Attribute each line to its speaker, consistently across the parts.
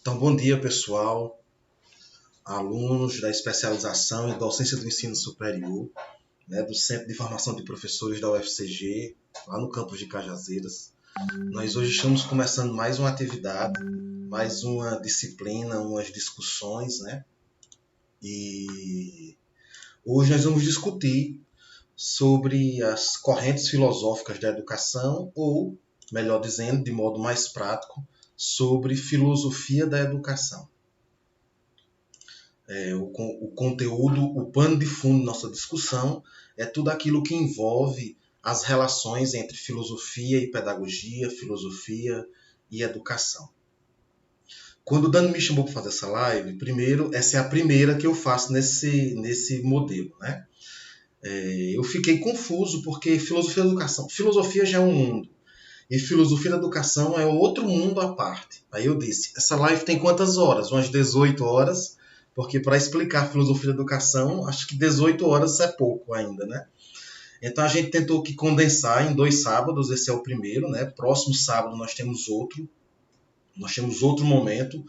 Speaker 1: Então, bom dia, pessoal, alunos da especialização em docência do ensino superior, do Centro de Formação de Professores da UFCG, lá no campus de Cajazeiras. Nós hoje estamos começando mais uma atividade, mais uma disciplina, umas discussões, E hoje nós vamos discutir sobre as correntes filosóficas da educação, ou, melhor dizendo, de modo mais prático, sobre filosofia da educação. O conteúdo, o pano de fundo da nossa discussão é tudo aquilo que envolve as relações entre filosofia e pedagogia, filosofia e educação. Quando o Dani me chamou para fazer essa live, primeiro, essa é a primeira que eu faço nesse modelo, Eu fiquei confuso porque filosofia da educação, filosofia já é um mundo e filosofia da educação é outro mundo à parte. Aí eu disse, essa live tem quantas horas? Umas 18 horas, porque para explicar a filosofia da educação, acho que 18 horas é pouco ainda, Então a gente tentou que condensar em 2 sábados, esse é o primeiro, Próximo sábado nós temos outro momento,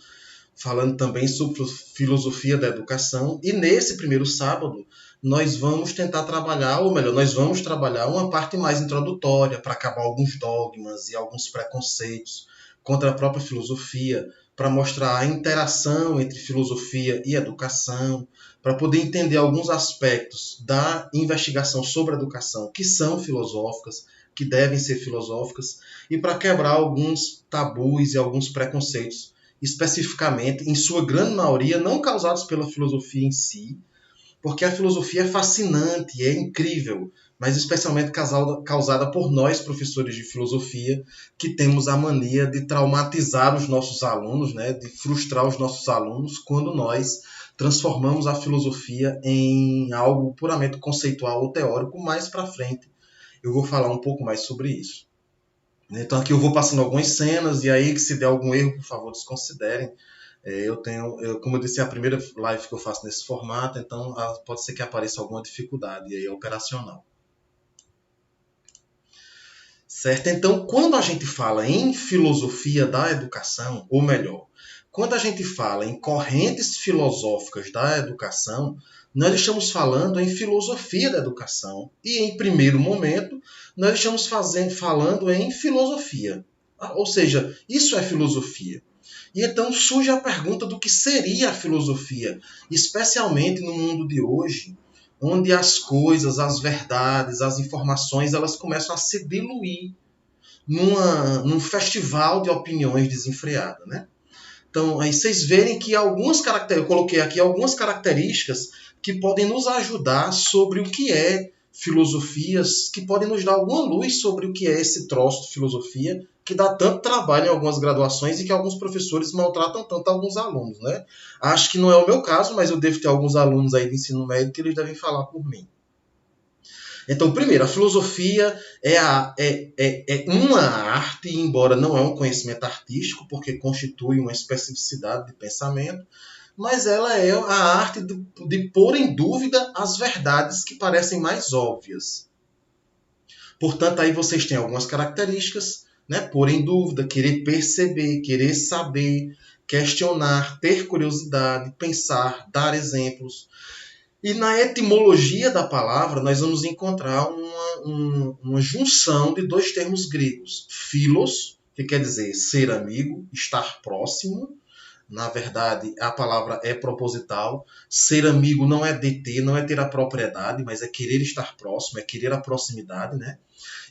Speaker 1: falando também sobre filosofia da educação, e nesse primeiro sábado nós vamos tentar trabalhar, ou melhor, nós vamos trabalhar uma parte mais introdutória para acabar alguns dogmas e alguns preconceitos contra a própria filosofia, para mostrar a interação entre filosofia e educação, para poder entender alguns aspectos da investigação sobre a educação que são filosóficas, que devem ser filosóficas, e para quebrar alguns tabus e alguns preconceitos, especificamente, em sua grande maioria, não causados pela filosofia em si, porque a filosofia é fascinante, é incrível, mas especialmente causada por nós, professores de filosofia, que temos a mania de traumatizar os nossos alunos, de frustrar os nossos alunos, quando nós transformamos a filosofia em algo puramente conceitual ou teórico. Mais para frente eu vou falar um pouco mais sobre isso. Então aqui eu vou passando algumas cenas, e aí que se der algum erro, por favor, desconsiderem. Como eu disse, é a primeira live que eu faço nesse formato, então pode ser que apareça alguma dificuldade, e aí é operacional. Certo? Então, quando a gente fala em filosofia da educação, ou melhor, quando a gente fala em correntes filosóficas da educação, nós estamos falando em filosofia da educação. E, em primeiro momento, nós estamos falando em filosofia. Ou seja, isso é filosofia. E então surge a pergunta do que seria a filosofia, especialmente no mundo de hoje, onde as coisas, as verdades, as informações, elas começam a se diluir num festival de opiniões desenfreada, Então, aí vocês verem que eu coloquei aqui algumas características que podem nos ajudar sobre o que é filosofias, que podem nos dar alguma luz sobre o que é esse troço de filosofia, que dá tanto trabalho em algumas graduações e que alguns professores maltratam tanto alguns alunos, Acho que não é o meu caso, mas eu devo ter alguns alunos aí de ensino médio que eles devem falar por mim. Então, primeiro, a filosofia é uma arte, embora não é um conhecimento artístico, porque constitui uma especificidade de pensamento, mas ela é a arte de pôr em dúvida as verdades que parecem mais óbvias. Portanto, aí vocês têm algumas características, pôr em dúvida, querer perceber, querer saber, questionar, ter curiosidade, pensar, dar exemplos. E na etimologia da palavra, nós vamos encontrar uma junção de 2 termos gregos. Philos, que quer dizer ser amigo, estar próximo. Na verdade, a palavra é proposital. Ser amigo não é deter, não é ter a propriedade, mas é querer estar próximo, é querer a proximidade,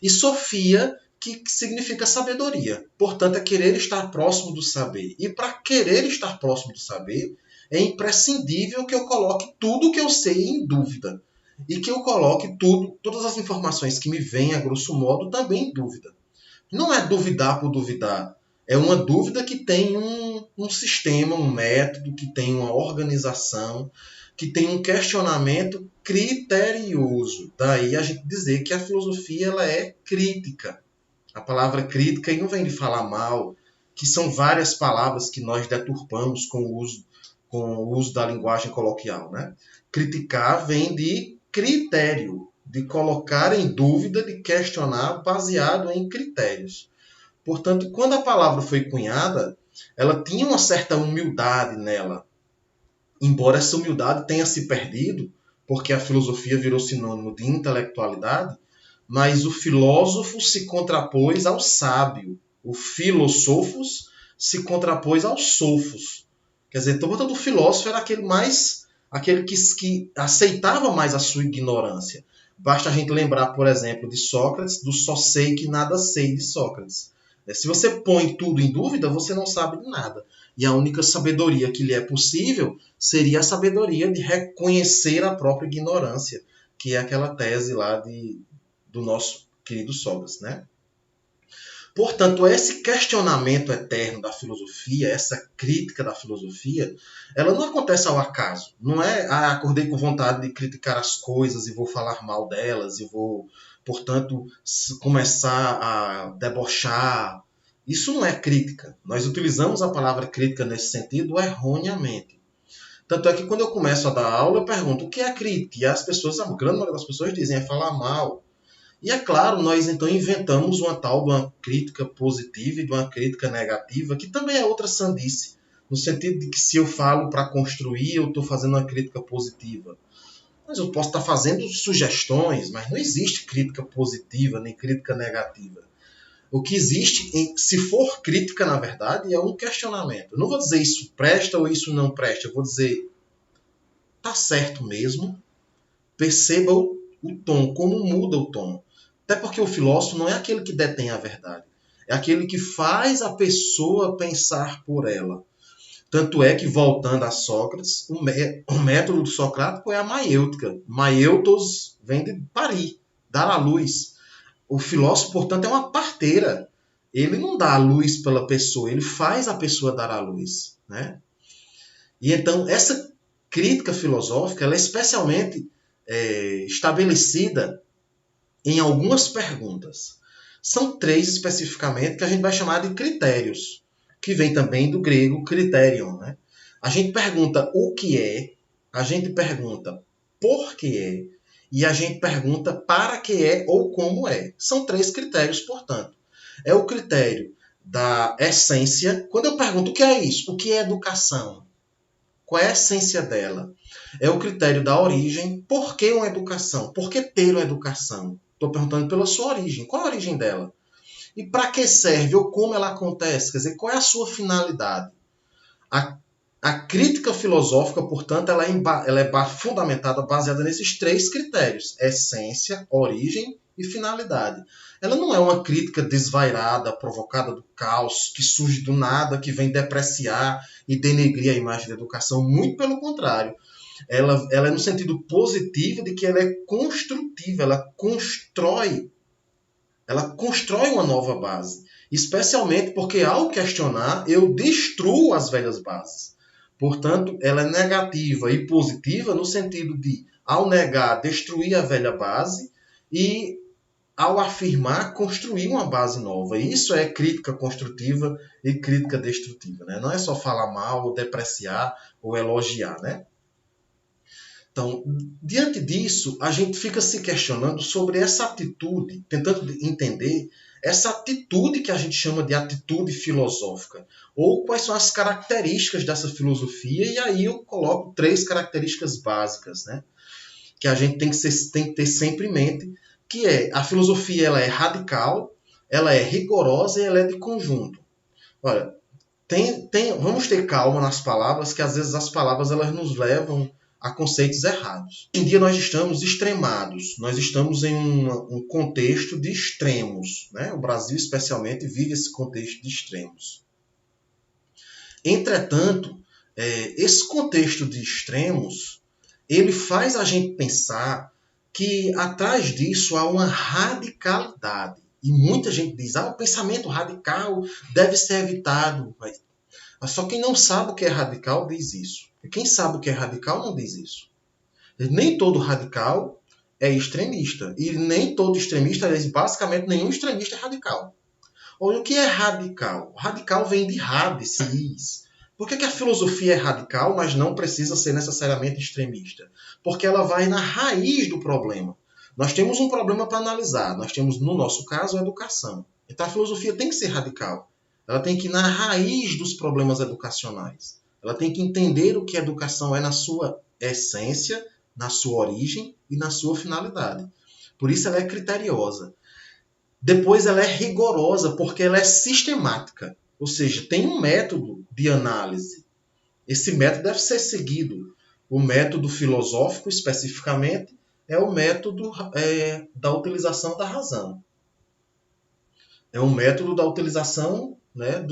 Speaker 1: E Sofia, que significa sabedoria. Portanto, é querer estar próximo do saber. E para querer estar próximo do saber, é imprescindível que eu coloque tudo que eu sei em dúvida. E que eu coloque todas as informações que me vêm, a grosso modo, também em dúvida. Não é duvidar por duvidar. É uma dúvida que tem um sistema, um método, que tem uma organização, que tem um questionamento criterioso. Daí a gente dizer que a filosofia ela é crítica. A palavra crítica aí não vem de falar mal, que são várias palavras que nós deturpamos com o uso da linguagem coloquial, Criticar vem de critério, de colocar em dúvida, de questionar baseado em critérios. Portanto, quando a palavra foi cunhada, ela tinha uma certa humildade nela, embora essa humildade tenha se perdido, porque a filosofia virou sinônimo de intelectualidade, mas o filósofo se contrapôs ao sábio, o filosofos se contrapôs aos sofos. Quer dizer, então, portanto, o filósofo era aquele que aceitava mais a sua ignorância. Basta a gente lembrar, por exemplo, de Sócrates, do só sei que nada sei de Sócrates. Se você põe tudo em dúvida, você não sabe de nada. E a única sabedoria que lhe é possível seria a sabedoria de reconhecer a própria ignorância, que é aquela tese lá do nosso querido Sócrates, né? Portanto, esse questionamento eterno da filosofia, essa crítica da filosofia, ela não acontece ao acaso. Não é, acordei com vontade de criticar as coisas e vou falar mal delas e vou, portanto, começar a debochar. Isso não é crítica. Nós utilizamos a palavra crítica nesse sentido erroneamente. Tanto é que quando eu começo a dar aula, eu pergunto o que é crítica? E as pessoas, a grande maioria das pessoas dizem é falar mal. E é claro, nós então inventamos uma tal de uma crítica positiva e de uma crítica negativa, que também é outra sandice, no sentido de que se eu falo para construir, eu estou fazendo uma crítica positiva. Mas eu posso estar fazendo sugestões, mas não existe crítica positiva nem crítica negativa. O que existe, se for crítica, na verdade, é um questionamento. Eu não vou dizer isso presta ou isso não presta, eu vou dizer tá certo mesmo, perceba o tom, como muda o tom. Até porque o filósofo não é aquele que detém a verdade. É aquele que faz a pessoa pensar por ela. Tanto é que, voltando a Sócrates, o método do socrático é a maiêutica. Maieutos vem de parir, dar à luz. O filósofo, portanto, é uma parteira. Ele não dá a luz pela pessoa, ele faz a pessoa dar a luz, né? E então, essa crítica filosófica ela é especialmente estabelecida em algumas perguntas. São 3 especificamente que a gente vai chamar de critérios, que vem também do grego criterion, né? A gente pergunta o que é, a gente pergunta por que é, e a gente pergunta para que é ou como é. São 3 critérios, portanto. É o critério da essência. Quando eu pergunto o que é isso? O que é educação? Qual é a essência dela? É o critério da origem. Por que uma educação? Por que ter uma educação? Estou perguntando pela sua origem. Qual é a origem dela? E para que serve ou como ela acontece? Quer dizer, qual é a sua finalidade? A crítica filosófica, portanto, ela é fundamentada, baseada nesses 3 critérios: essência, origem e finalidade. Ela não é uma crítica desvairada, provocada do caos, que surge do nada, que vem depreciar e denegrir a imagem da educação. Muito pelo contrário. Ela é no sentido positivo de que ela é construtiva, ela constrói uma nova base. Especialmente porque, ao questionar, eu destruo as velhas bases. Portanto, ela é negativa e positiva no sentido de, ao negar, destruir a velha base e, ao afirmar, construir uma base nova. E isso é crítica construtiva e crítica destrutiva, né? Não é só falar mal, ou depreciar ou elogiar, né? Então, diante disso, a gente fica se questionando sobre essa atitude, tentando entender essa atitude que a gente chama de atitude filosófica, ou quais são as características dessa filosofia, e aí eu coloco 3 características básicas, né? Que a gente tem que ter sempre em mente, que é a filosofia ela é radical, ela é rigorosa e ela é de conjunto. Olha, vamos ter calma nas palavras, que às vezes as palavras elas nos levam a conceitos errados. Hoje em dia nós estamos extremados, nós estamos em um contexto de extremos, né? O Brasil especialmente vive esse contexto de extremos. Entretanto, esse contexto de extremos, ele faz a gente pensar que atrás disso há uma radicalidade. E muita gente diz, o pensamento radical deve ser evitado. Mas só quem não sabe o que é radical diz isso. E quem sabe o que é radical não diz isso. Nem todo radical é extremista. E nem todo extremista, basicamente nenhum extremista é radical. Olha, o que é radical? Radical vem de radicis. Por que a filosofia é radical, mas não precisa ser necessariamente extremista? Porque ela vai na raiz do problema. Nós temos um problema para analisar. Nós temos, no nosso caso, a educação. Então a filosofia tem que ser radical. Ela tem que ir na raiz dos problemas educacionais. Ela tem que entender o que a educação é na sua essência, na sua origem e na sua finalidade. Por isso ela é criteriosa. Depois ela é rigorosa porque ela é sistemática. Ou seja, tem um método de análise. Esse método deve ser seguido. O método filosófico, especificamente, é o método da utilização da razão. É um método da utilização, né,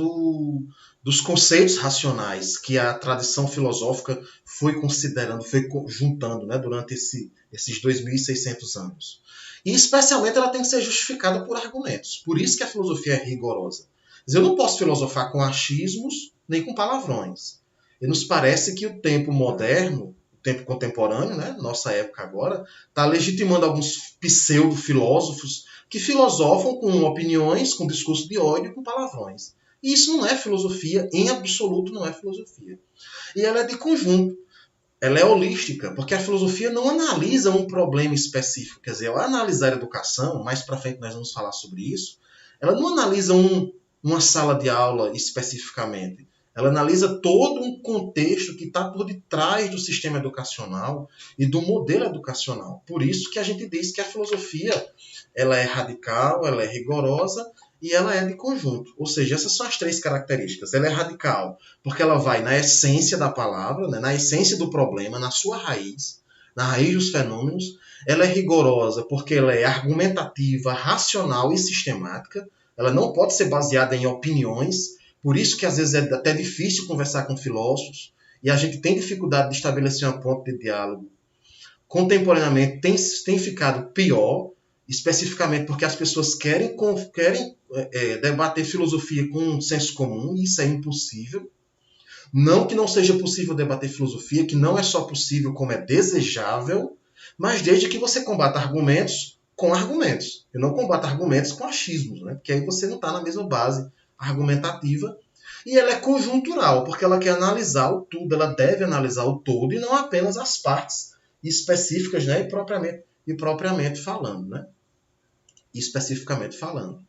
Speaker 1: dos conceitos racionais que a tradição filosófica foi considerando, foi juntando, né, durante esses 2.600 anos. E, especialmente, ela tem que ser justificada por argumentos. Por isso que a filosofia é rigorosa. Eu não posso filosofar com achismos nem com palavrões. E nos parece que o tempo moderno, o tempo contemporâneo, né, nossa época agora, está legitimando alguns pseudo-filósofos que filosofam com opiniões, com discurso de ódio, com palavrões. E isso não é filosofia, em absoluto não é filosofia. E ela é de conjunto, ela é holística, porque a filosofia não analisa um problema específico. Quer dizer, ao analisar a educação, mais para frente nós vamos falar sobre isso, ela não analisa uma sala de aula especificamente. Ela analisa todo um contexto que está por detrás do sistema educacional e do modelo educacional. Por isso que a gente diz que a filosofia ela é radical, ela é rigorosa e ela é de conjunto. Ou seja, essas são as três características. Ela é radical porque ela vai na essência da palavra, né, na essência do problema, na sua raiz, na raiz dos fenômenos. Ela é rigorosa porque ela é argumentativa, racional e sistemática. Ela não pode ser baseada em opiniões. Por isso que às vezes é até difícil conversar com filósofos e a gente tem dificuldade de estabelecer uma ponte de diálogo. Contemporaneamente tem ficado pior, especificamente porque as pessoas querem debater filosofia com um senso comum, e isso é impossível. Não que não seja possível debater filosofia, que não é só possível como é desejável, mas desde que você combata argumentos com argumentos. E não combata argumentos com achismos, né? Porque aí você não está na mesma base argumentativa. E ela é conjuntural, porque ela quer analisar o tudo, ela deve analisar o todo e não apenas as partes específicas, né? E propriamente falando, né? Especificamente falando.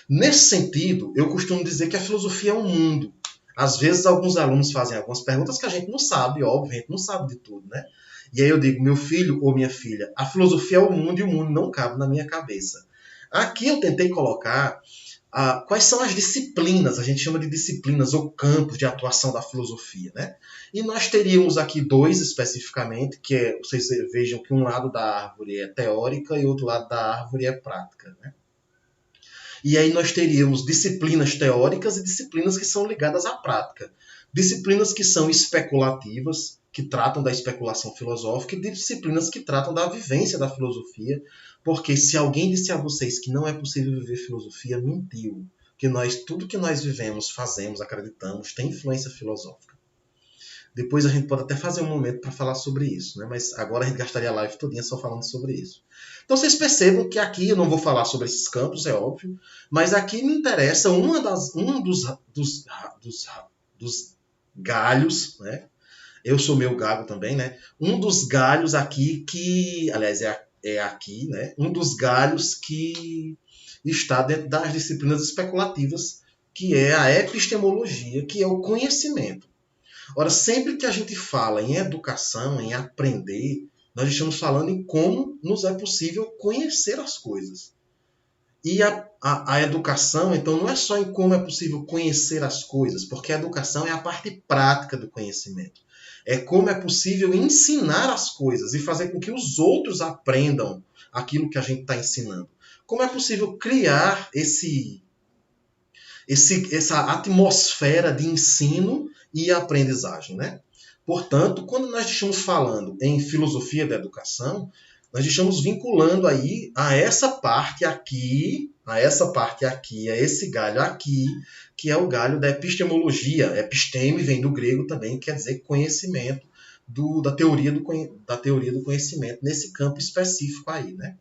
Speaker 1: Nesse sentido, eu costumo dizer que a filosofia é um mundo. Às vezes, alguns alunos fazem algumas perguntas que a gente não sabe, óbvio, a gente não sabe de tudo, né? E aí eu digo, meu filho ou minha filha, a filosofia é o mundo e o mundo não cabe na minha cabeça. Aqui eu tentei colocar quais são as disciplinas, a gente chama de disciplinas ou campos de atuação da filosofia, né? E nós teríamos aqui dois especificamente, que vocês vejam que um lado da árvore é teórica e o outro lado da árvore é prática, né? E aí nós teríamos disciplinas teóricas e disciplinas que são ligadas à prática. Disciplinas que são especulativas, que tratam da especulação filosófica, e disciplinas que tratam da vivência da filosofia, porque se alguém disse a vocês que não é possível viver filosofia, mentiu. Que tudo que nós vivemos, fazemos, acreditamos, tem influência filosófica. Depois a gente pode até fazer um momento para falar sobre isso, né? Mas agora a gente gastaria a live todinha só falando sobre isso. Então vocês percebam que aqui eu não vou falar sobre esses campos, é óbvio, mas aqui me interessa um dos galhos, né? Eu sou meio gago também, né? Um dos galhos aqui que, aliás, é aqui, né? Um dos galhos que está dentro das disciplinas especulativas, que é a epistemologia, que é o conhecimento. Ora, sempre que a gente fala em educação, em aprender, nós estamos falando em como nos é possível conhecer as coisas. E a educação, então, não é só em como é possível conhecer as coisas, porque a educação é a parte prática do conhecimento. É como é possível ensinar as coisas e fazer com que os outros aprendam aquilo que a gente está ensinando. Como é possível criar essa atmosfera de ensino e aprendizagem, né? Portanto, quando nós estamos falando em filosofia da educação, nós estamos vinculando aí a essa parte aqui, a esse galho aqui, que é o galho da epistemologia. Episteme vem do grego também, quer dizer conhecimento, da teoria do conhecimento, nesse campo específico aí, né?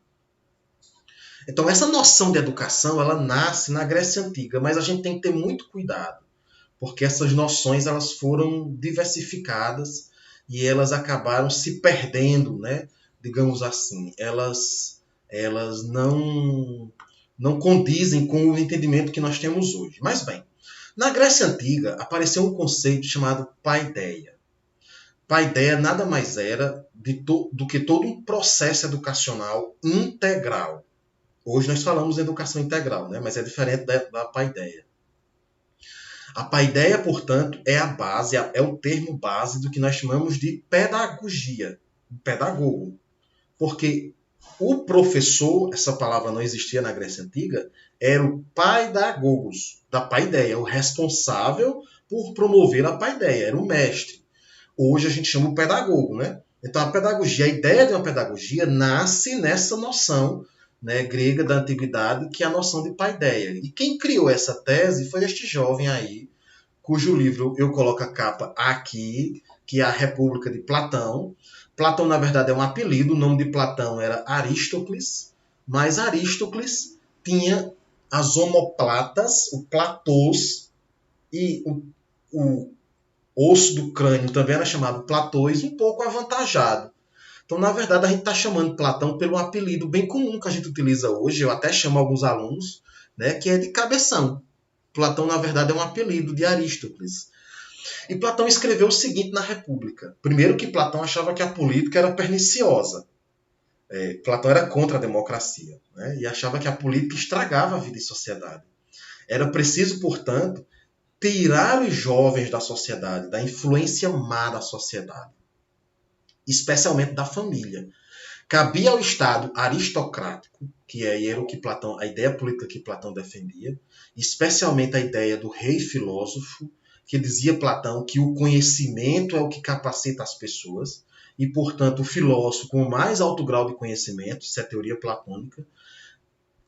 Speaker 1: Então, essa noção de educação, ela nasce na Grécia Antiga, mas a gente tem que ter muito cuidado, porque essas noções elas foram diversificadas e elas acabaram se perdendo, né? Digamos assim. Elas não condizem com o entendimento que nós temos hoje. Mas bem, Na Grécia Antiga, apareceu um conceito chamado paideia. Paideia nada mais era do que todo um processo educacional integral. Hoje nós falamos em educação integral, né? Mas é diferente da paideia. A paideia, portanto, é a base, é o termo base do que nós chamamos de pedagogia, pedagogo. Porque o professor, essa palavra não existia na Grécia Antiga, era o paidagogos, da paideia, o responsável por promover a paideia, era o mestre. Hoje a gente chama o pedagogo, né? Então a pedagogia, a ideia de uma pedagogia nasce nessa noção, né, grega da antiguidade, que é a noção de paideia. E quem criou essa tese foi este jovem aí, cujo livro eu coloco a capa aqui, que é a República de Platão. Platão, na verdade, é um apelido, o nome de Platão era Arístocles, mas Arístocles tinha as omoplatas, o platôs, e o osso do crânio também era chamado platôs, um pouco avantajado. Então, na verdade, a gente está chamando Platão pelo apelido bem comum que a gente utiliza hoje, eu até chamo alguns alunos, né, que é de cabeção. Platão, na verdade, é um apelido de Arístocles. E Platão escreveu o seguinte na República. Primeiro que Platão achava que a política era perniciosa. Platão era contra a democracia, né, e achava que a política estragava a vida em sociedade. Era preciso, portanto, tirar os jovens da sociedade, da influência má da sociedade, especialmente da família. Cabia ao Estado aristocrático, que era o que Platão, a ideia política que Platão defendia, especialmente a ideia do rei filósofo, que dizia Platão que o conhecimento é o que capacita as pessoas, e, portanto, o filósofo com o mais alto grau de conhecimento, isso é a teoria platônica,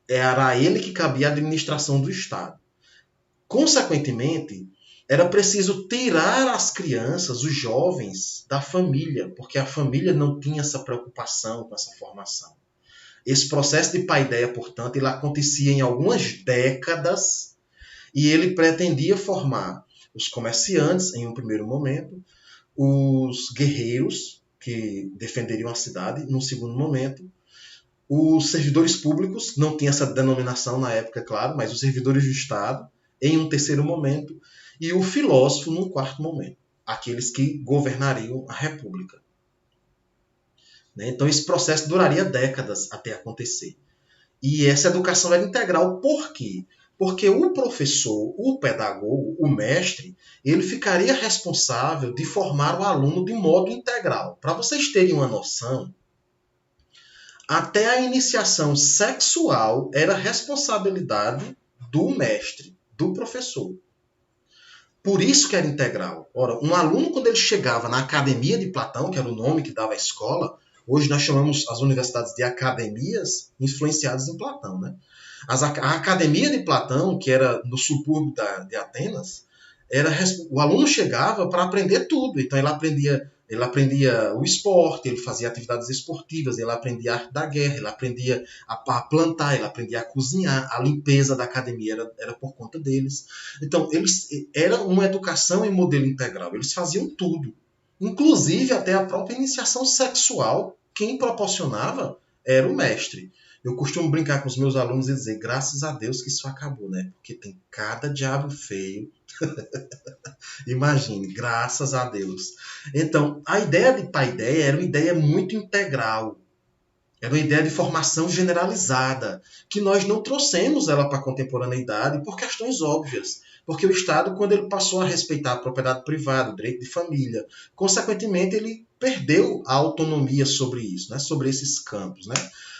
Speaker 1: era a ele que cabia a administração do Estado. Consequentemente, era preciso tirar as crianças, os jovens, da família, porque a família não tinha essa preocupação com essa formação. Esse processo de paideia, portanto, ele acontecia em algumas décadas e ele pretendia formar os comerciantes, em um primeiro momento, os guerreiros, que defenderiam a cidade, num segundo momento, os servidores públicos, não tinha essa denominação na época, claro, mas os servidores do Estado, em um terceiro momento, e o filósofo num quarto momento, aqueles que governariam a República. Então esse processo duraria décadas até acontecer. E essa educação era integral. Por quê? Porque o professor, o pedagogo, o mestre, ele ficaria responsável de formar o aluno de modo integral. Para vocês terem uma noção, até a iniciação sexual era responsabilidade do mestre, do professor. Por isso que era integral. Ora, um aluno, quando ele chegava na Academia de Platão, que era o nome que dava a escola, hoje nós chamamos as universidades de academias influenciadas em Platão, né? A Academia de Platão, que era no subúrbio de Atenas, o aluno chegava para aprender tudo. Então ele aprendia o esporte, ele fazia atividades esportivas, ele aprendia a arte da guerra, ele aprendia a plantar, ele aprendia a cozinhar, a limpeza da academia era por conta deles. Então, era uma educação em modelo integral, eles faziam tudo. Inclusive até a própria iniciação sexual, quem proporcionava era o mestre. Eu costumo brincar com os meus alunos e dizer, graças a Deus que isso acabou, né? Porque tem cada diabo feio. Imagine, graças a Deus. Então, a ideia de paideia era uma ideia muito integral. Era uma ideia de formação generalizada, que nós não trouxemos ela para a contemporaneidade por questões óbvias. Porque o Estado, quando ele passou a respeitar a propriedade privada, o direito de família, consequentemente ele perdeu a autonomia sobre isso, né? Sobre esses campos, né?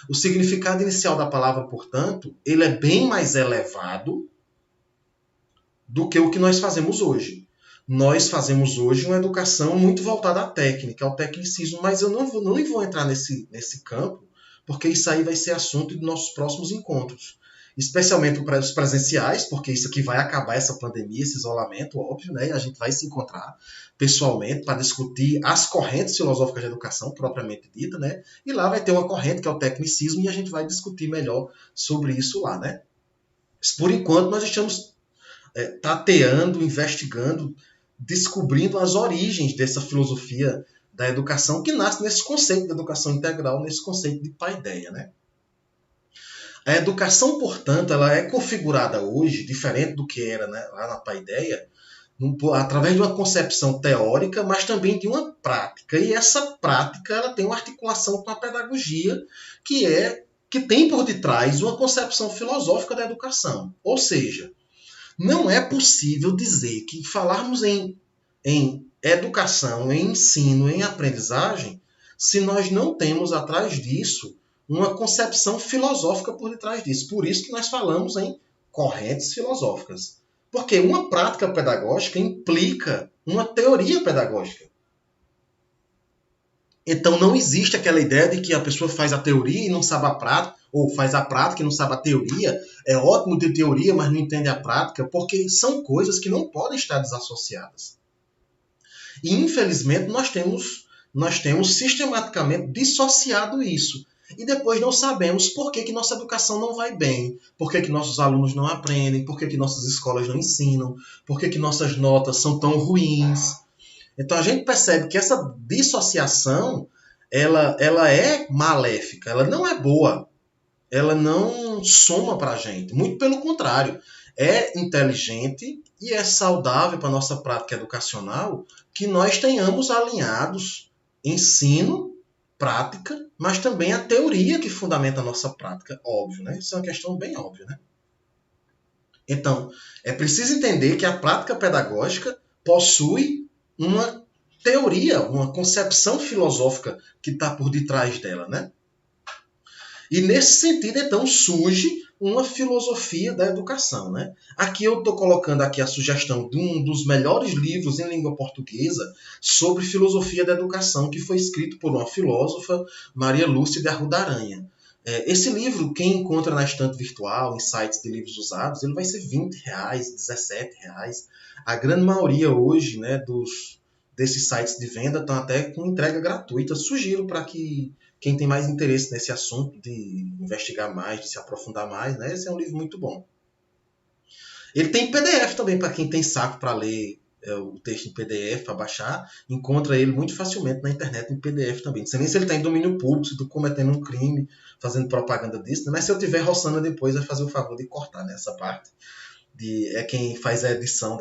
Speaker 1: O significado inicial da palavra, portanto, ele é bem mais elevado do que o que nós fazemos hoje. Nós fazemos hoje uma educação muito voltada à técnica, ao tecnicismo, mas eu não vou entrar nesse campo, porque isso aí vai ser assunto de nossos próximos encontros. Especialmente para os presenciais, porque isso aqui vai acabar, essa pandemia, esse isolamento, óbvio, né? E a gente vai se encontrar pessoalmente para discutir as correntes filosóficas de educação, propriamente dita, né? E lá vai ter uma corrente que é o tecnicismo e a gente vai discutir melhor sobre isso lá, né? Por enquanto, nós estamos tateando, investigando, descobrindo as origens dessa filosofia da educação que nasce nesse conceito de educação integral, nesse conceito de paideia, né? A educação, portanto, ela é configurada hoje, diferente do que era, né, lá na Paideia, através de uma concepção teórica, mas também de uma prática. E essa prática ela tem uma articulação com a pedagogia, que tem por detrás uma concepção filosófica da educação. Ou seja, não é possível dizer que falarmos em educação, em ensino, em aprendizagem, se nós não temos atrás disso uma concepção filosófica por detrás disso. Por isso que nós falamos em correntes filosóficas. Porque uma prática pedagógica implica uma teoria pedagógica. Então não existe aquela ideia de que a pessoa faz a teoria e não sabe a prática, ou faz a prática e não sabe a teoria. É ótimo ter teoria, mas não entende a prática, porque são coisas que não podem estar desassociadas. E infelizmente nós temos sistematicamente dissociado isso. E depois não sabemos por que nossa educação não vai bem, por que nossos alunos não aprendem, por que nossas escolas não ensinam, por que nossas notas são tão ruins. Então a gente percebe que essa dissociação ela é maléfica, ela não é boa, ela não soma para a gente. Muito pelo contrário, é inteligente e é saudável para a nossa prática educacional que nós tenhamos alinhados ensino, prática, mas também a teoria que fundamenta a nossa prática, óbvio, né? Isso é uma questão bem óbvia, né? Então, é preciso entender que a prática pedagógica possui uma teoria, uma concepção filosófica que está por detrás dela, né? E nesse sentido, então, surge uma filosofia da educação, né? Aqui eu estou colocando aqui a sugestão de um dos melhores livros em língua portuguesa sobre filosofia da educação, que foi escrito por uma filósofa, Maria Lúcia de Arruda Aranha. Esse livro, quem encontra na estante virtual, em sites de livros usados, ele vai ser R$20, R$17. A grande maioria hoje, né, desses sites de venda estão até com entrega gratuita. Sugiro para que quem tem mais interesse nesse assunto, de investigar mais, de se aprofundar mais, né, esse é um livro muito bom. Ele tem PDF também, para quem tem saco para ler o texto em PDF, para baixar, encontra ele muito facilmente na internet em PDF também. Não sei nem se ele está em domínio público, se estou cometendo um crime, fazendo propaganda disso, né? Mas se eu tiver roçando depois, vai fazer o favor de cortar nessa parte. É quem faz a edição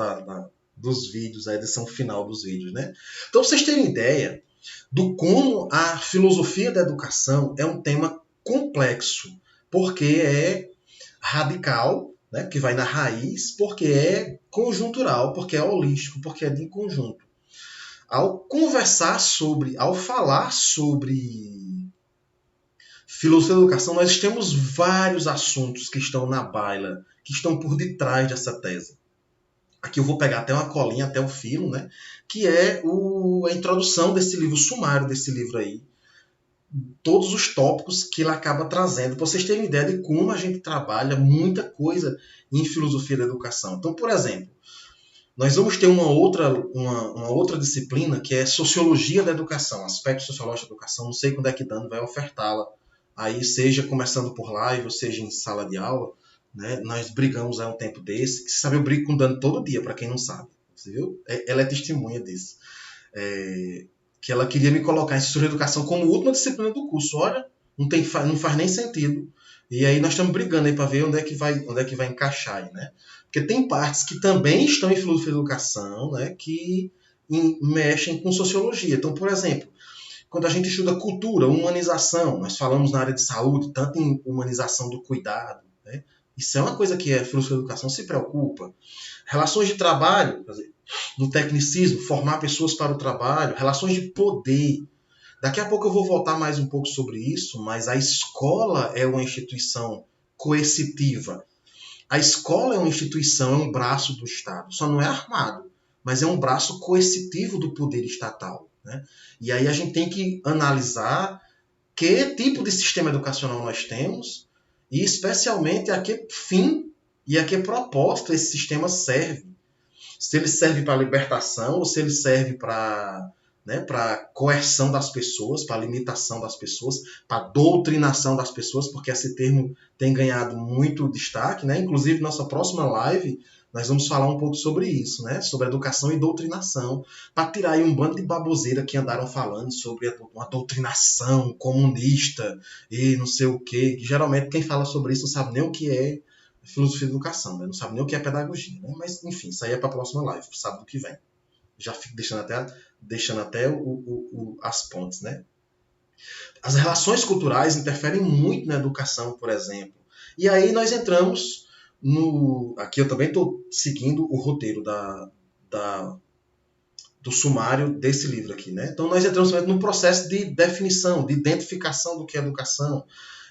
Speaker 1: dos vídeos, a edição final dos vídeos, né? Então, pra vocês terem ideia do como a filosofia da educação é um tema complexo, porque é radical, né, que vai na raiz, porque é conjuntural, porque é holístico, porque é de conjunto. Ao falar sobre filosofia da educação, nós temos vários assuntos que estão na baila, que estão por detrás dessa tese. Aqui eu vou pegar até uma colinha, até o filo, né, que é a introdução desse livro, o sumário desse livro aí, todos os tópicos que ele acaba trazendo, para vocês terem ideia de como a gente trabalha muita coisa em filosofia da educação. Então, por exemplo, nós vamos ter uma outra disciplina que é sociologia da educação, aspecto sociológico da educação. Não sei quando é que Dano vai ofertá-la. Aí, seja começando por live, ou seja em sala de aula, né? Nós brigamos há um tempo desse. Você sabe, eu brigo com Dano todo dia, para quem não sabe. Você viu? Ela é testemunha disso. Que ela queria me colocar em sociologia da educação como última disciplina do curso. Olha, não faz nem sentido. E aí nós estamos brigando aí para ver onde é que vai encaixar aí, né? Porque tem partes que também estão em filosofia da educação, né, que mexem com sociologia. Então, por exemplo, quando a gente estuda cultura, humanização, nós falamos na área de saúde, tanto em humanização do cuidado, né? Isso é uma coisa que a filosofia da educação se preocupa. Relações de trabalho, quer dizer, no tecnicismo, formar pessoas para o trabalho, relações de poder. Daqui a pouco eu vou voltar mais um pouco sobre isso, mas a escola é uma instituição coercitiva. A escola é uma instituição, é um braço do Estado. Só não é armado, mas é um braço coercitivo do poder estatal, né? E aí a gente tem que analisar que tipo de sistema educacional nós temos e especialmente a que fim e a que propósito esse sistema serve. Se ele serve para a libertação ou se ele serve para né, para coerção das pessoas, para limitação das pessoas, para doutrinação das pessoas, porque esse termo tem ganhado muito destaque, né? Inclusive, nossa próxima live, nós vamos falar um pouco sobre isso, né? Sobre educação e doutrinação, para tirar aí um bando de baboseira que andaram falando sobre uma doutrinação comunista e não sei o quê. Que geralmente quem fala sobre isso não sabe nem o que é filosofia da educação, né? Não sabe nem o que é pedagogia, né? Mas, enfim, isso aí é para a próxima live, sábado que vem. Já fico deixando até as pontes, né? As relações culturais interferem muito na educação, por exemplo. E aí nós entramos no... Aqui eu também estou seguindo o roteiro do sumário desse livro aqui, né? Então nós entramos no processo de definição, de identificação do que é educação,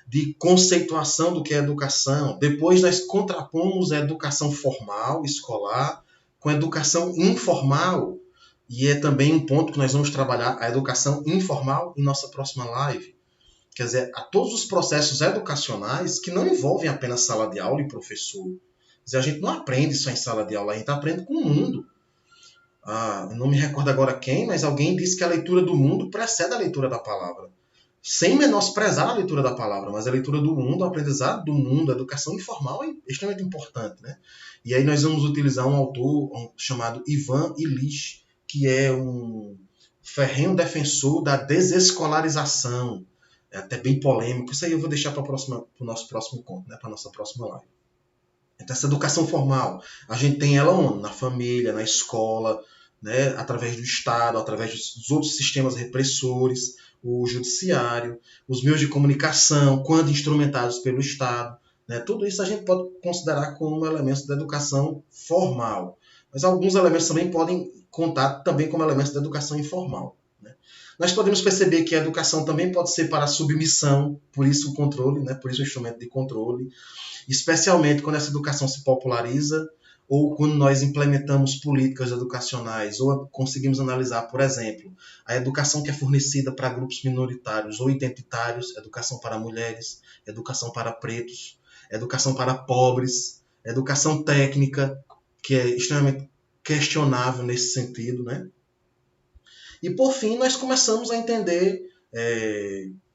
Speaker 1: de conceituação do que é educação. Depois nós contrapomos a educação formal, escolar, com a educação informal. E é também um ponto que nós vamos trabalhar a educação informal em nossa próxima live. Quer dizer, a todos os processos educacionais que não envolvem apenas sala de aula e professor. Quer dizer, a gente não aprende só em sala de aula, a gente aprende com o mundo. Eu não me recordo agora quem, mas alguém disse que a leitura do mundo precede a leitura da palavra. Sem menosprezar a leitura da palavra, mas a leitura do mundo, o aprendizado do mundo, a educação informal é extremamente importante, né? E aí nós vamos utilizar um autor chamado Ivan Illich, que é um ferrenho defensor da desescolarização. É até bem polêmico. Isso aí eu vou deixar para o nosso próximo encontro, né? Para a nossa próxima live. Então, essa educação formal, a gente tem ela onde? Na família, na escola, né? Através do Estado, através dos outros sistemas repressores, o judiciário, os meios de comunicação, quando instrumentados pelo Estado. Né? Tudo isso a gente pode considerar como elementos da educação formal. Mas alguns elementos também podem contar também como elementos da educação informal. Né? Nós podemos perceber que a educação também pode ser para a submissão, por isso o controle, né? Por isso o instrumento de controle, especialmente quando essa educação se populariza ou quando nós implementamos políticas educacionais ou conseguimos analisar, por exemplo, a educação que é fornecida para grupos minoritários ou identitários, educação para mulheres, educação para pretos, educação para pobres, educação técnica, que é extremamente questionável nesse sentido, né? E, por fim, nós começamos a entender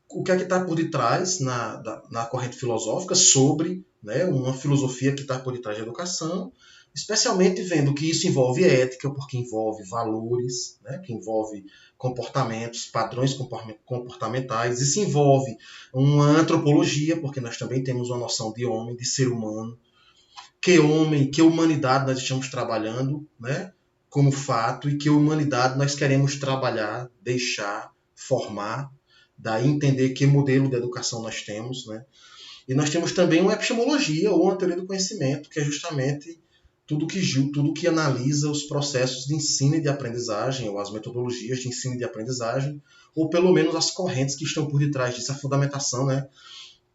Speaker 1: o que é que está por detrás na corrente filosófica sobre, né, uma filosofia que está por detrás da educação, especialmente vendo que isso envolve ética, porque envolve valores, né, que envolve comportamentos, padrões comportamentais, isso envolve uma antropologia, porque nós também temos uma noção de homem, de ser humano, que homem, que humanidade nós estamos trabalhando, né, como fato, e que humanidade nós queremos trabalhar, deixar, formar, daí entender que modelo de educação nós temos, né? E nós temos também uma epistemologia, ou uma teoria do conhecimento, que é justamente tudo que analisa os processos de ensino e de aprendizagem, ou as metodologias de ensino e de aprendizagem, ou pelo menos as correntes que estão por detrás disso, a fundamentação, né,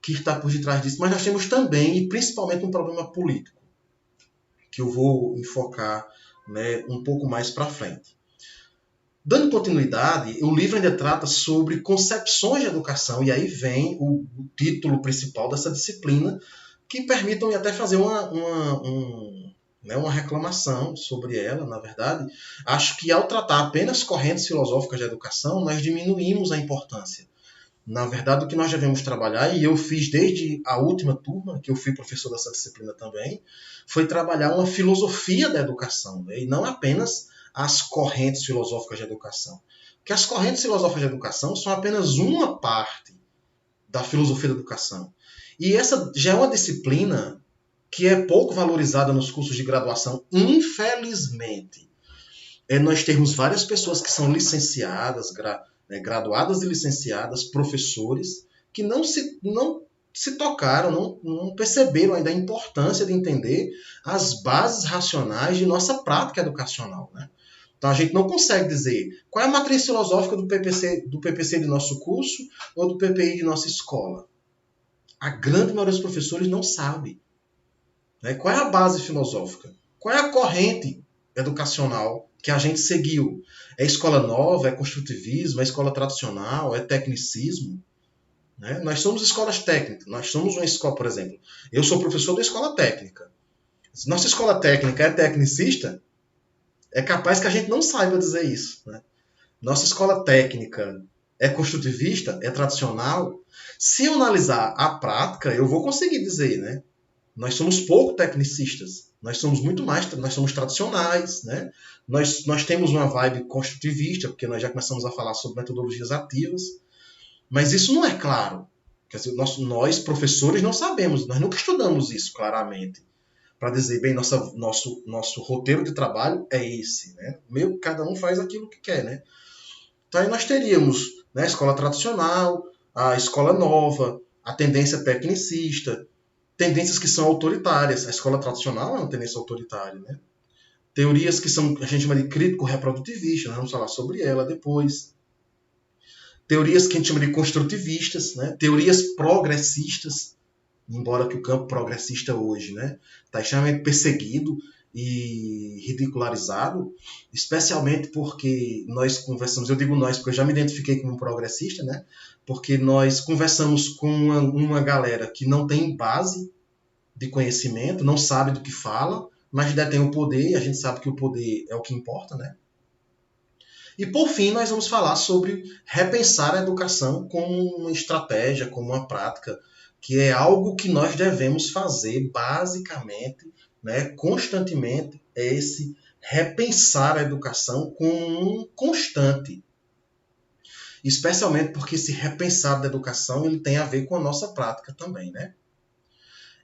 Speaker 1: que está por detrás disso. Mas nós temos também, e principalmente, um problema político, que eu vou enfocar, né, um pouco mais para frente. Dando continuidade, o livro ainda trata sobre concepções de educação, e aí vem o título principal dessa disciplina, que permitam até fazer uma reclamação sobre ela, na verdade. Acho que ao tratar apenas correntes filosóficas de educação, nós diminuímos a importância. Na verdade, o que nós devemos trabalhar, e eu fiz desde a última turma, que eu fui professor dessa disciplina também, foi trabalhar uma filosofia da educação, né? E não apenas as correntes filosóficas de educação. Porque as correntes filosóficas de educação são apenas uma parte da filosofia da educação. E essa já é uma disciplina que é pouco valorizada nos cursos de graduação, infelizmente. Nós temos várias pessoas que são licenciadas, graduadas e licenciadas, professores, que não se tocaram, não perceberam ainda a importância de entender as bases racionais de nossa prática educacional, né? Então a gente não consegue dizer qual é a matriz filosófica do PPC de nosso curso ou do PPI de nossa escola. A grande maioria dos professores não sabe, né? Qual é a base filosófica? Qual é a corrente educacional que a gente seguiu? É escola nova? É construtivismo? É escola tradicional? É tecnicismo? Né? Nós somos escolas técnicas. Nós somos uma escola, por exemplo, eu sou professor da escola técnica. Se nossa escola técnica é tecnicista, é capaz que a gente não saiba dizer isso, né? Nossa escola técnica é construtivista? É tradicional? Se eu analisar a prática, eu vou conseguir dizer, né? Nós somos pouco tecnicistas. Nós somos muito mais, nós somos tradicionais, né? Nós temos uma vibe construtivista, porque nós já começamos a falar sobre metodologias ativas, mas isso não é claro. Quer dizer, nós professores, não sabemos, nós nunca estudamos isso claramente. Para dizer, bem, nosso roteiro de trabalho é esse, né? Meio que cada um faz aquilo que quer, né? Então aí nós teríamos, né, a escola tradicional, a escola nova, a tendência tecnicista, tendências que são autoritárias. A escola tradicional é uma tendência autoritária, né? Teorias que são, a gente chama de crítico-reprodutivista, nós vamos falar sobre ela depois. Teorias que a gente chama de construtivistas, né? Teorias progressistas, embora que o campo progressista hoje, né, está extremamente perseguido e ridicularizado, especialmente porque nós conversamos, eu digo nós porque eu já me identifiquei como um progressista, né, porque nós conversamos com uma galera que não tem base de conhecimento, não sabe do que fala, mas detém o poder, e a gente sabe que o poder é o que importa, né? E por fim, nós vamos falar sobre repensar a educação como uma estratégia, como uma prática, que é algo que nós devemos fazer basicamente, né, constantemente, é esse repensar a educação como um constante. Especialmente porque esse repensar da educação ele tem a ver com a nossa prática também, né?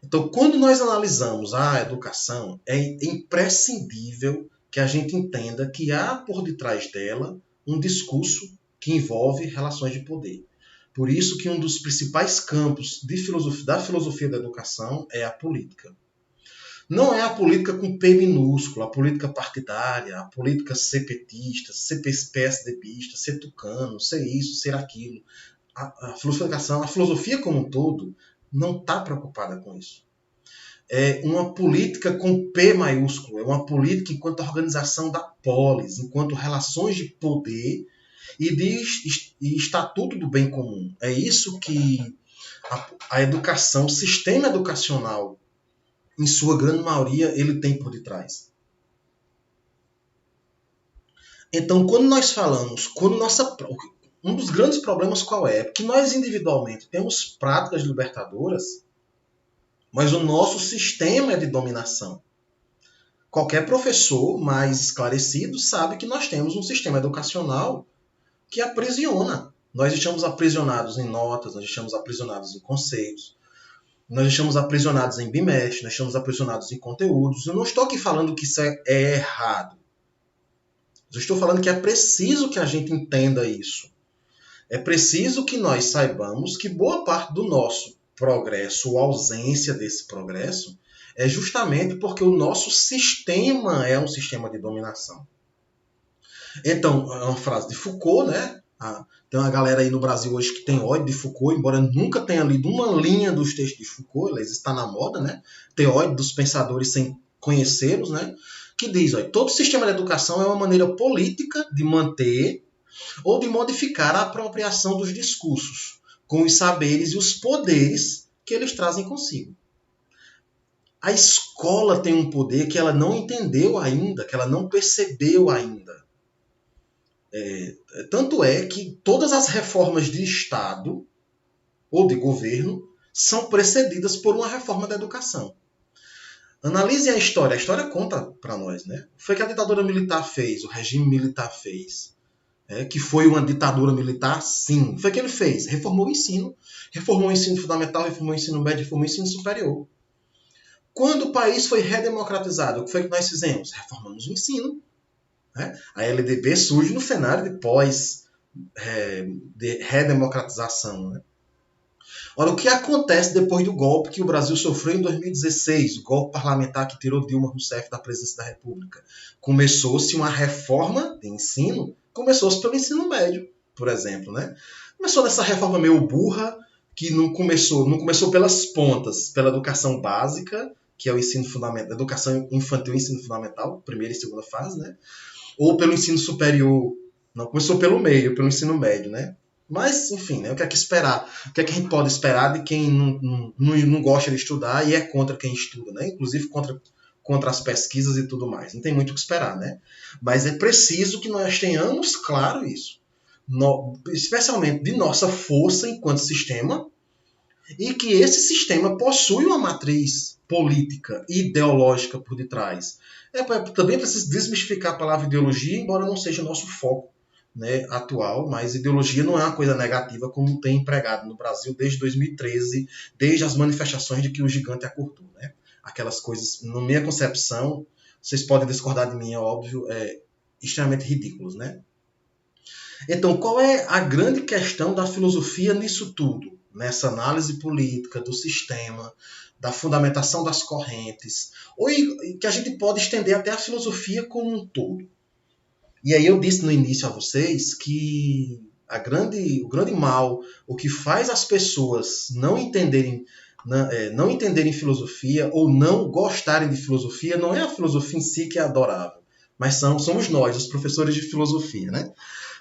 Speaker 1: Então, quando nós analisamos a educação, é imprescindível que a gente entenda que há por detrás dela um discurso que envolve relações de poder. Por isso que um dos principais campos da filosofia da educação é a política. Não é a política com P minúsculo, a política partidária, a política ser petista, ser PSDBista, ser tucano, ser isso, ser aquilo. A filosofia como um todo, não está preocupada com isso. É uma política com P maiúsculo, é uma política enquanto organização da polis, enquanto relações de poder e de estatuto do bem comum. É isso que a educação, o sistema educacional, em sua grande maioria, ele tem por detrás. Então, quando nós falamos, um dos grandes problemas qual é? Porque nós individualmente temos práticas libertadoras, mas o nosso sistema é de dominação. Qualquer professor mais esclarecido sabe que nós temos um sistema educacional que aprisiona. Nós estamos aprisionados em notas, nós estamos aprisionados em conceitos, nós estamos aprisionados em bimestre, nós estamos aprisionados em conteúdos. Eu não estou aqui falando que isso é errado. Eu estou falando que é preciso que a gente entenda isso. É preciso que nós saibamos que boa parte do nosso progresso ou ausência desse progresso é justamente porque o nosso sistema é um sistema de dominação. Então, é uma frase de Foucault, né? Tem uma galera aí no Brasil hoje que tem ódio de Foucault, embora nunca tenha lido uma linha dos textos de Foucault, eles está na moda, né? Ter ódio dos pensadores sem conhecê-los, né? Que diz, ó, todo sistema de educação é uma maneira política de manter ou de modificar a apropriação dos discursos, com os saberes e os poderes que eles trazem consigo. A escola tem um poder que ela não entendeu ainda, que ela não percebeu ainda. Tanto é que todas as reformas de Estado ou de governo são precedidas por uma reforma da educação. Analise a história conta para nós, né? O que foi que a ditadura militar fez, o regime militar fez? Que foi uma ditadura militar, sim. O que foi que ele fez? Reformou o ensino fundamental, reformou o ensino médio, reformou o ensino superior. Quando o país foi redemocratizado, o que foi que nós fizemos? Reformamos o ensino. A LDB surge no cenário de de redemocratização. Né? Ora, o que acontece depois do golpe que o Brasil sofreu em 2016, o golpe parlamentar que tirou Dilma Rousseff da presidência da República? Começou-se uma reforma de ensino, começou-se pelo ensino médio, por exemplo. Né? Começou nessa reforma meio burra, que não começou pelas pontas, pela educação básica, que é o ensino fundamental, educação infantil e ensino fundamental, primeira e segunda fase, né? Ou pelo ensino superior. Não, começou pelo meio, pelo ensino médio, né? Mas, enfim, né? O que é que esperar? O que é que a gente pode esperar de quem não gosta de estudar e é contra quem estuda, né? Inclusive contra contra as pesquisas e tudo mais. Não tem muito o que esperar, né? Mas é preciso que nós tenhamos claro isso. Especialmente de nossa força enquanto sistema, e que esse sistema possui uma matriz política e ideológica por detrás. Também preciso desmistificar a palavra ideologia, embora não seja o nosso foco, né, atual, mas ideologia não é uma coisa negativa como tem empregado no Brasil desde 2013, desde as manifestações de que o gigante acordou. Né? Aquelas coisas, na minha concepção, vocês podem discordar de mim, é óbvio, extremamente ridículos. Né? Então, qual é a grande questão da filosofia nisso tudo? Nessa análise política do sistema, da fundamentação das correntes, ou que a gente pode estender até a filosofia como um todo. E aí eu disse no início a vocês que o grande mal, o que faz as pessoas não entenderem filosofia ou não gostarem de filosofia, não é a filosofia em si que é adorável, mas somos nós, os professores de filosofia, né?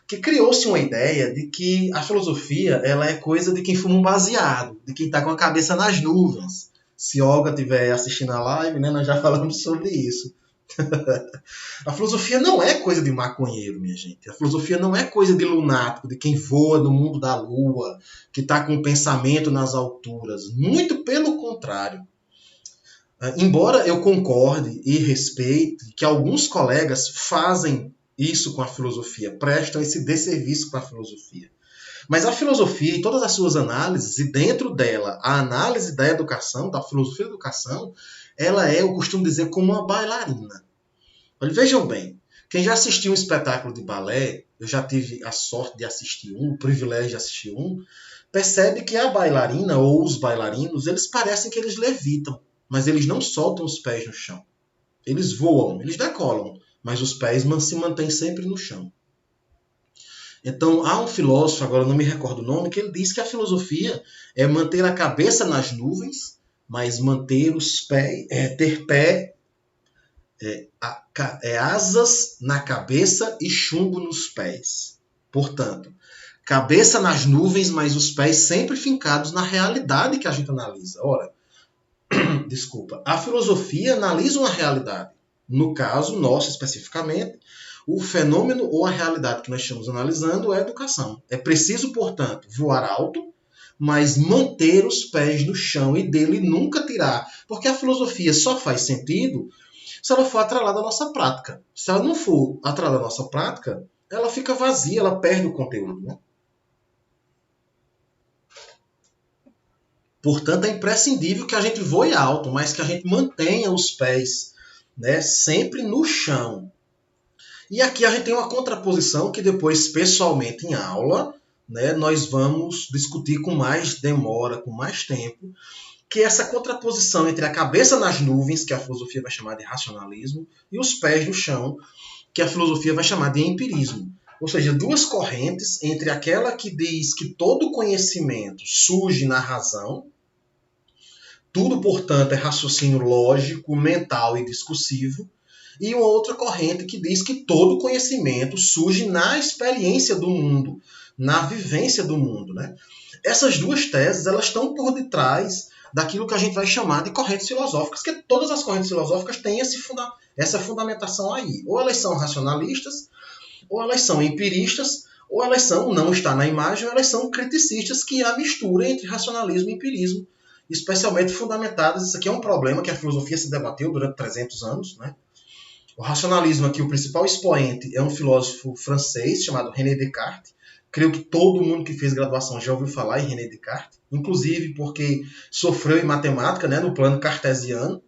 Speaker 1: Que criou-se uma ideia de que a filosofia ela é coisa de quem fuma um baseado, de quem está com a cabeça nas nuvens. Se Olga estiver assistindo a live, né, nós já falamos sobre isso. A filosofia não é coisa de maconheiro, minha gente. A filosofia não é coisa de lunático, de quem voa no mundo da lua, que está com o pensamento nas alturas. Muito pelo contrário. Embora eu concorde e respeite que alguns colegas fazem isso com a filosofia, prestam esse desserviço com a filosofia. Mas a filosofia e todas as suas análises, e dentro dela a análise da educação, da filosofia da educação, ela é, eu costumo dizer, como uma bailarina. Olha, vejam bem, quem já assistiu um espetáculo de balé, eu já tive a sorte de assistir o privilégio de assistir percebe que a bailarina ou os bailarinos, eles parecem que eles levitam, mas eles não soltam os pés no chão. Eles voam, eles decolam, mas os pés se mantêm sempre no chão. Então, há um filósofo, agora não me recordo o nome, que ele diz que a filosofia é manter a cabeça nas nuvens, mas manter os pés, asas na cabeça e chumbo nos pés. Portanto, cabeça nas nuvens, mas os pés sempre fincados na realidade que a gente analisa. Ora, desculpa, a filosofia analisa uma realidade. No caso, nosso especificamente, o fenômeno ou a realidade que nós estamos analisando é a educação. É preciso, portanto, voar alto, mas manter os pés no chão e dele nunca tirar. Porque a filosofia só faz sentido se ela for atrelada à nossa prática. Se ela não for atrelada à nossa prática, ela fica vazia, ela perde o conteúdo. Né? Portanto, é imprescindível que a gente voe alto, mas que a gente mantenha os pés, né, sempre no chão. E aqui a gente tem uma contraposição que depois, pessoalmente, em aula, né, nós vamos discutir com mais demora, com mais tempo, que é essa contraposição entre a cabeça nas nuvens, que a filosofia vai chamar de racionalismo, e os pés no chão, que a filosofia vai chamar de empirismo. Ou seja, duas correntes entre aquela que diz que todo conhecimento surge na razão, tudo, portanto, é raciocínio lógico, mental e discursivo, e uma outra corrente que diz que todo conhecimento surge na experiência do mundo, na vivência do mundo. Né? Essas duas teses elas estão por detrás daquilo que a gente vai chamar de correntes filosóficas, que todas as correntes filosóficas têm essa fundamentação aí. Ou elas são racionalistas, ou elas são empiristas, ou elas são, não está na imagem, ou elas são criticistas, que é a mistura entre racionalismo e empirismo, especialmente fundamentadas. Isso aqui é um problema que a filosofia se debateu durante 300 anos, né? O racionalismo aqui, o principal expoente é um filósofo francês chamado René Descartes. Creio que todo mundo que fez graduação já ouviu falar em René Descartes, inclusive porque sofreu em matemática, né, no plano cartesiano.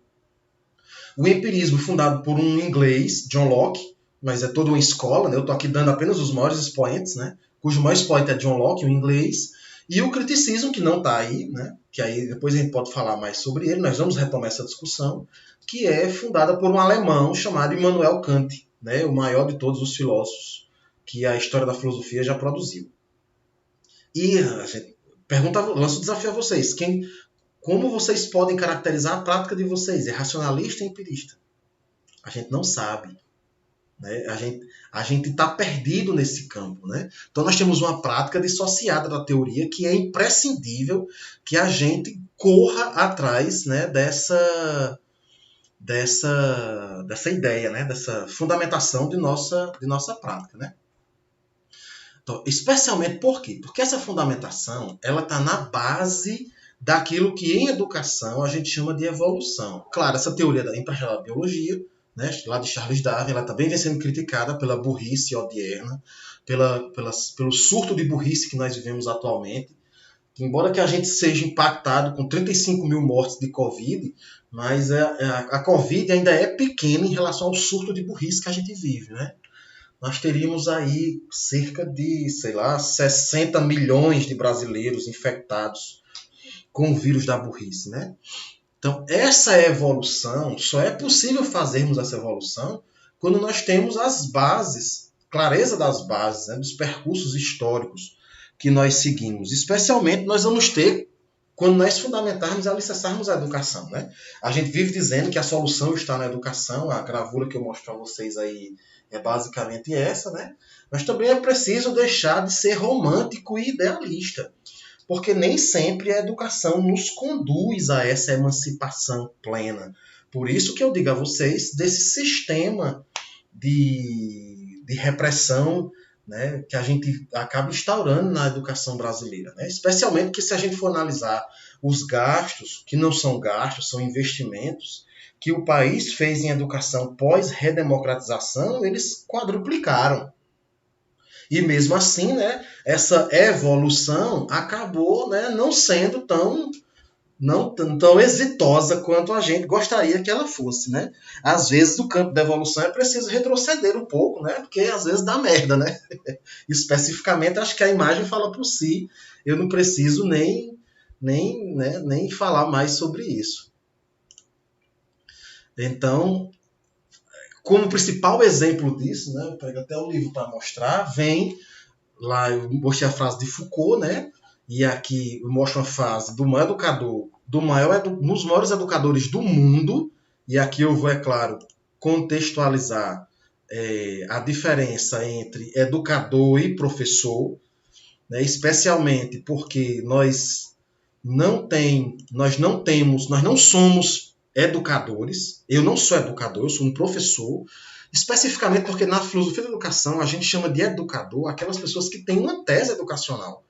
Speaker 1: O empirismo, fundado por um inglês, John Locke, mas é toda uma escola, né? Eu estou aqui dando apenas os maiores expoentes, né? Cujo maior expoente é John Locke, o inglês. E o criticismo, que não está aí, né? Que aí depois a gente pode falar mais sobre ele, nós vamos retomar essa discussão, que é fundada por um alemão chamado Immanuel Kant, né? O maior de todos os filósofos que a história da filosofia já produziu. E a gente lança o desafio a vocês. Como vocês podem caracterizar a prática de vocês? É racionalista ou empirista? A gente não sabe. Né? A gente está perdido nesse campo. Né? Então nós temos uma prática dissociada da teoria que é imprescindível que a gente corra atrás, né, dessa ideia, né? Dessa fundamentação de nossa prática, né? Então, especialmente por quê? Porque essa fundamentação ela está na base daquilo que em educação a gente chama de evolução. Claro, essa teoria da emprestada da biologia, né, lá de Charles Darwin, ela também vem sendo criticada pela burrice odierna, pelo surto de burrice que nós vivemos atualmente. Embora que a gente seja impactado com 35 mil mortes de Covid, mas a Covid ainda é pequena em relação ao surto de burrice que a gente vive, né? Nós teríamos aí cerca de, sei lá, 60 milhões de brasileiros infectados com o vírus da burrice, né? Então, essa evolução, só é possível fazermos essa evolução quando nós temos as bases, clareza das bases, né, dos percursos históricos que nós seguimos. Especialmente nós vamos ter quando nós fundamentarmos e alicerçarmos a educação, né? A gente vive dizendo que a solução está na educação, a gravura que eu mostro para vocês aí é basicamente essa, né? Mas também é preciso deixar de ser romântico e idealista, porque nem sempre a educação nos conduz a essa emancipação plena. Por isso que eu digo a vocês desse sistema de repressão, né, que a gente acaba instaurando na educação brasileira, né? Especialmente que se a gente for analisar os gastos, que não são gastos, são investimentos, que o país fez em educação pós-redemocratização, eles quadruplicaram. E mesmo assim, né, essa evolução acabou, né, não sendo tão exitosa quanto a gente gostaria que ela fosse, né? Às vezes, no campo da evolução é preciso retroceder um pouco, né? Porque às vezes dá merda, né? Especificamente, acho que a imagem fala por si. Eu não preciso nem falar mais sobre isso. Então, como principal exemplo disso, né? Eu pego até o livro para mostrar, vem lá, eu mostrei a frase de Foucault, né? E aqui eu mostro uma frase do maior educador, dos maiores educadores do mundo, e aqui eu vou, é claro, contextualizar a diferença entre educador e professor, né? Especialmente porque nós não somos educadores. Eu não sou educador, eu sou um professor. Especificamente porque na filosofia da educação a gente chama de educador aquelas pessoas que têm uma tese educacional,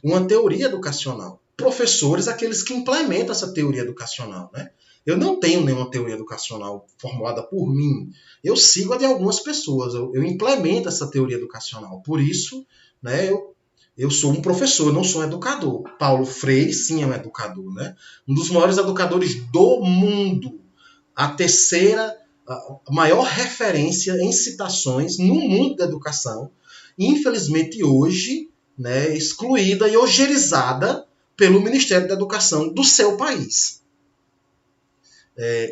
Speaker 1: uma teoria educacional. Professores, aqueles que implementam essa teoria educacional, né? Eu não tenho nenhuma teoria educacional formulada por mim. Eu sigo a de algumas pessoas. Eu implemento essa teoria educacional. Por isso, né, eu sou um professor, eu não sou um educador. Paulo Freire, sim, é um educador, né? Um dos maiores educadores do mundo. A maior referência em citações no mundo da educação. Infelizmente, hoje, né, excluída e ojeirizada pelo Ministério da Educação do seu país.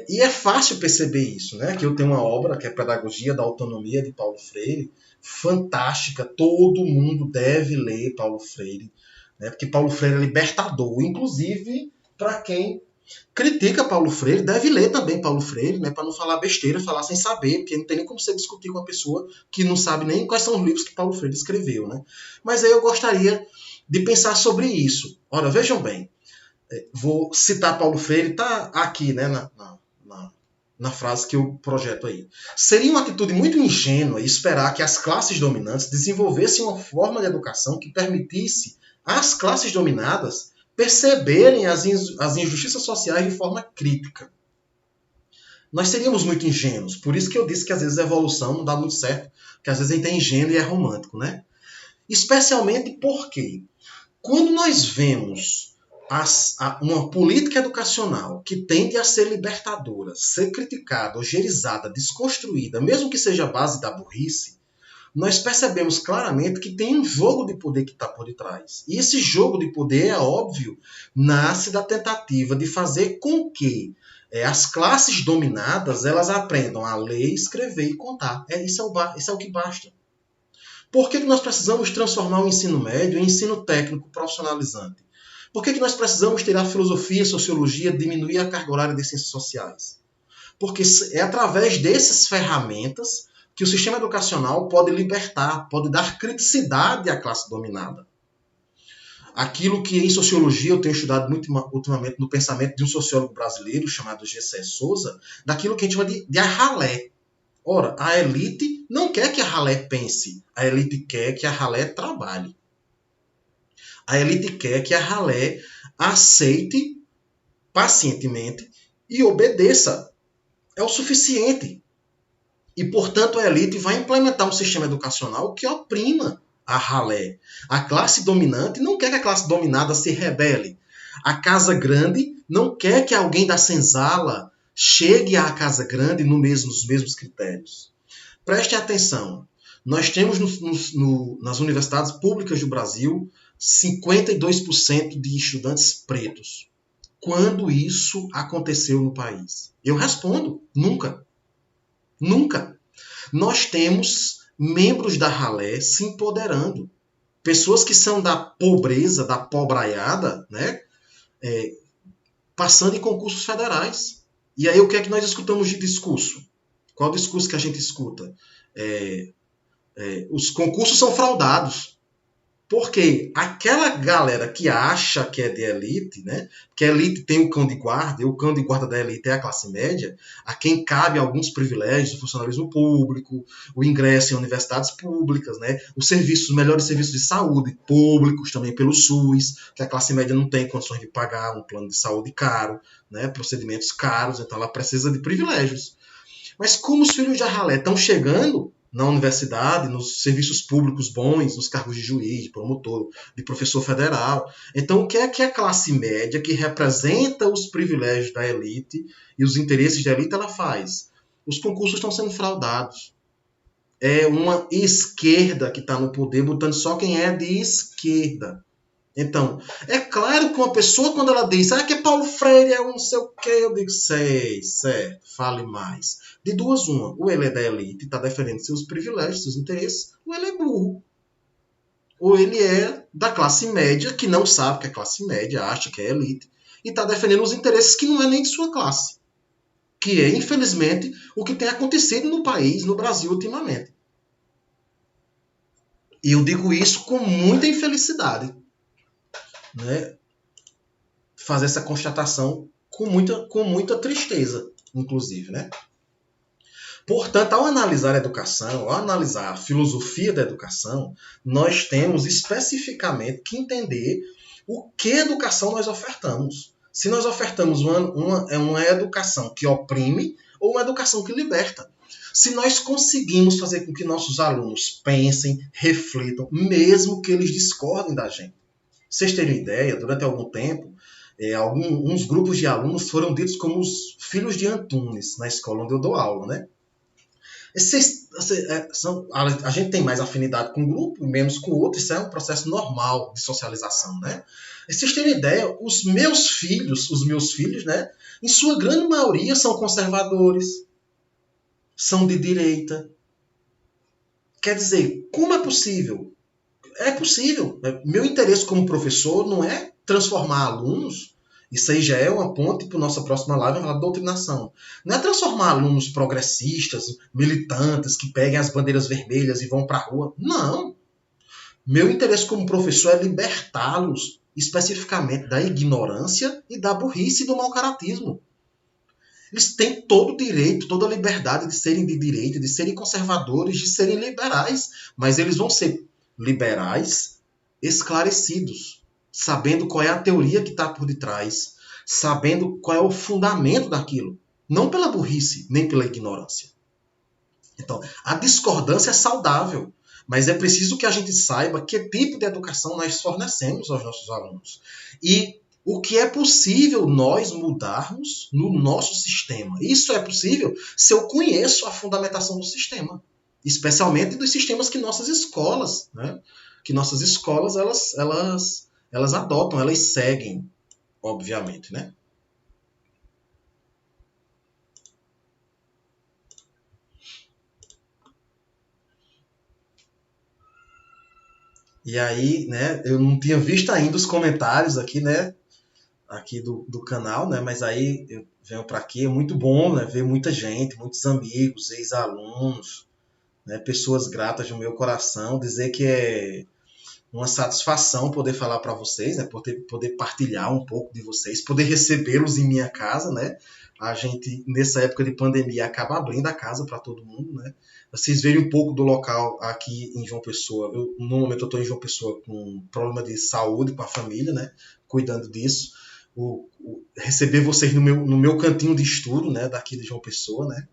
Speaker 1: E é fácil perceber isso, né? Que eu tenho uma obra que é Pedagogia da Autonomia, de Paulo Freire, fantástica, todo mundo deve ler Paulo Freire, né? Porque Paulo Freire é libertador, inclusive para quem critica Paulo Freire, deve ler também Paulo Freire, né? Para não falar besteira, falar sem saber, porque não tem nem como você discutir com uma pessoa que não sabe nem quais são os livros que Paulo Freire escreveu, né? Mas aí eu gostaria de pensar sobre isso. Ora, vejam bem, vou citar Paulo Freire, está aqui, né, na frase que eu projeto aí. Seria uma atitude muito ingênua esperar que as classes dominantes desenvolvessem uma forma de educação que permitisse às classes dominadas perceberem as injustiças sociais de forma crítica. Nós seríamos muito ingênuos. Por isso que eu disse que às vezes a evolução não dá muito certo, que às vezes a gente é ingênuo e é romântico, né? Especialmente porque quando nós vemos uma política educacional que tende a ser libertadora, ser criticada, ojeirizada, desconstruída, mesmo que seja a base da burrice, nós percebemos claramente que tem um jogo de poder que está por detrás. E esse jogo de poder, é óbvio, nasce da tentativa de fazer com que as classes dominadas elas aprendam a ler, escrever e contar. Isso é o que basta. Por que nós precisamos transformar o ensino médio em ensino técnico profissionalizante? Por que nós precisamos tirar filosofia, sociologia, diminuir a carga horária de ciências sociais? Porque é através dessas ferramentas que o sistema educacional pode libertar, pode dar criticidade à classe dominada. aquilo que em sociologia eu tenho estudado muito ultimamente no pensamento de um sociólogo brasileiro chamado Gessé Souza, daquilo que a gente chama de a ralé. Ora, a elite não quer que a ralé pense, a elite quer que a ralé trabalhe. A elite quer que a ralé aceite pacientemente e obedeça. É o suficiente. E, portanto, a elite vai implementar um sistema educacional que oprima a ralé. A classe dominante não quer que a classe dominada se rebele. A casa grande não quer que alguém da senzala chegue à casa grande nos mesmos critérios. Prestem atenção. Nós temos nas universidades públicas do Brasil 52% de estudantes pretos. Quando isso aconteceu no país? Eu respondo, nunca. Nunca. Nós temos membros da ralé se empoderando. Pessoas que são da pobreza, da pobraiada, né? Passando em concursos federais. E aí o que é que nós escutamos de discurso? Qual discurso que a gente escuta? Os concursos são fraudados. Porque aquela galera que acha que é de elite, né? Que a elite tem o cão de guarda, e o cão de guarda da elite é a classe média, a quem cabe alguns privilégios, o funcionalismo público, o ingresso em universidades públicas, né? Os melhores serviços de saúde públicos também pelo SUS, que a classe média não tem condições de pagar um plano de saúde caro, né? Procedimentos caros, então ela precisa de privilégios. Mas como os filhos de ralé estão chegando na universidade, nos serviços públicos bons, nos cargos de juiz, de promotor, de professor federal. Então, o que é que a classe média, que representa os privilégios da elite e os interesses da elite, ela faz? Os concursos estão sendo fraudados. É uma esquerda que está no poder, botando só quem é de esquerda. Então, é claro que uma pessoa, quando ela diz que Paulo Freire é um não sei o quê, eu digo, sei, certo, fale mais. De duas, uma. Ou ele é da elite e está defendendo seus privilégios, seus interesses, ou ele é burro. Ou ele é da classe média, que não sabe que é classe média, acha que é elite, e está defendendo os interesses que não é nem de sua classe. Que é, infelizmente, o que tem acontecido no país, no Brasil, ultimamente. E eu digo isso com muita infelicidade. Né? Fazer essa constatação com muita tristeza, inclusive. Né? Portanto, ao analisar a educação, ao analisar a filosofia da educação, nós temos especificamente que entender o que educação nós ofertamos. Se nós ofertamos uma educação que oprime ou uma educação que liberta. Se nós conseguimos fazer com que nossos alunos pensem, reflitam, mesmo que eles discordem da gente. Vocês terem ideia, durante algum tempo, alguns grupos de alunos foram ditos como os filhos de Antunes, na escola onde eu dou aula, né? A gente tem mais afinidade com um grupo, menos com o outro, isso é um processo normal de socialização, né? E vocês terem ideia, os meus filhos, né, em sua grande maioria são conservadores, são de direita. Quer dizer, como é possível? É possível. Meu interesse como professor não é transformar alunos, isso aí já é uma ponte para a nossa próxima live, a doutrinação. Não é transformar alunos progressistas, militantes, que peguem as bandeiras vermelhas e vão para a rua. Não. Meu interesse como professor é libertá-los, especificamente da ignorância e da burrice e do mau-caratismo. Eles têm todo o direito, toda a liberdade de serem de direita, de serem conservadores, de serem liberais, mas eles vão ser liberais esclarecidos, sabendo qual é a teoria que está por detrás, sabendo qual é o fundamento daquilo, não pela burrice, nem pela ignorância. Então, a discordância é saudável, mas é preciso que a gente saiba que tipo de educação nós fornecemos aos nossos alunos. E o que é possível nós mudarmos no nosso sistema. Isso é possível se eu conheço a fundamentação do sistema, especialmente dos sistemas que nossas escolas, né? Que nossas escolas elas adotam, elas seguem, obviamente, né? E aí, né, eu não tinha visto ainda os comentários aqui, né, aqui do canal, né, mas aí eu venho para aqui, é muito bom, né, ver muita gente, muitos amigos, ex-alunos, né, pessoas gratas no meu coração, dizer que uma satisfação poder falar para vocês, né? Poder partilhar um pouco de vocês, poder recebê-los em minha casa, né? A gente, nessa época de pandemia, acaba abrindo a casa para todo mundo, né? Vocês verem um pouco do local aqui em João Pessoa. No momento eu estou em João Pessoa com problema de saúde com a família, né? Cuidando disso. Receber vocês no meu cantinho de estudo, né? Daqui de João Pessoa, né?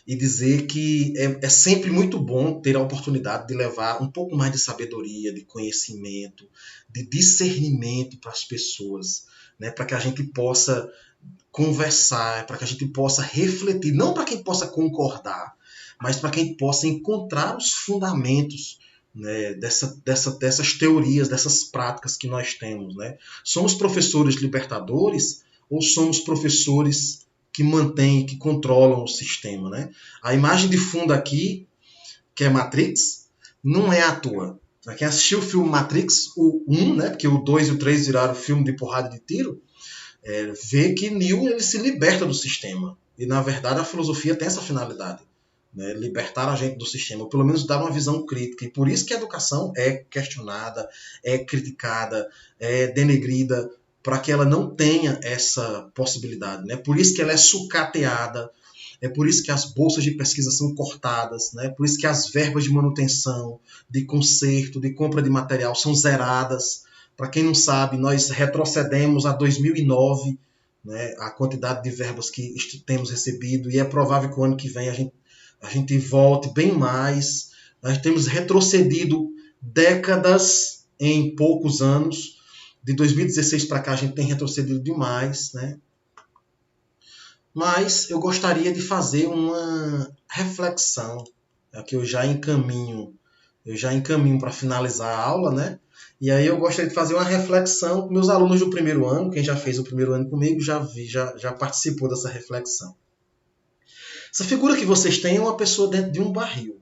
Speaker 1: E dizer que é sempre muito bom ter a oportunidade de levar um pouco mais de sabedoria, de conhecimento, de discernimento para as pessoas, né? Para que a gente possa conversar, para que a gente possa refletir, não para quem possa concordar, mas para quem possa encontrar os fundamentos, né, dessas teorias, dessas práticas que nós temos. Né? Somos professores libertadores ou somos professores que mantêm, que controlam o sistema? Né? A imagem de fundo aqui, que é Matrix, não é à toa. Quem assistiu o filme Matrix, o 1, né, porque o 2 e o 3 viraram filme de porrada de tiro, vê que Neo ele se liberta do sistema. E, na verdade, a filosofia tem essa finalidade. Né? Libertar a gente do sistema, ou pelo menos dar uma visão crítica. E por isso que a educação é questionada, é criticada, é denegrida, para que ela não tenha essa possibilidade. Né? Por isso que ela é sucateada, é por isso que as bolsas de pesquisa são cortadas, né? Por isso que as verbas de manutenção, de conserto, de compra de material são zeradas. Para quem não sabe, nós retrocedemos a 2009, né, a quantidade de verbas que temos recebido, e é provável que o ano que vem a gente volte bem mais. Nós temos retrocedido décadas em poucos anos. De 2016 para cá a gente tem retrocedido demais, né? Mas eu gostaria de fazer uma reflexão, que eu já encaminho para finalizar a aula, né? E aí eu gostaria de fazer uma reflexão com meus alunos do primeiro ano. Quem já fez o primeiro ano comigo já participou dessa reflexão. Essa figura que vocês têm é uma pessoa dentro de um barril.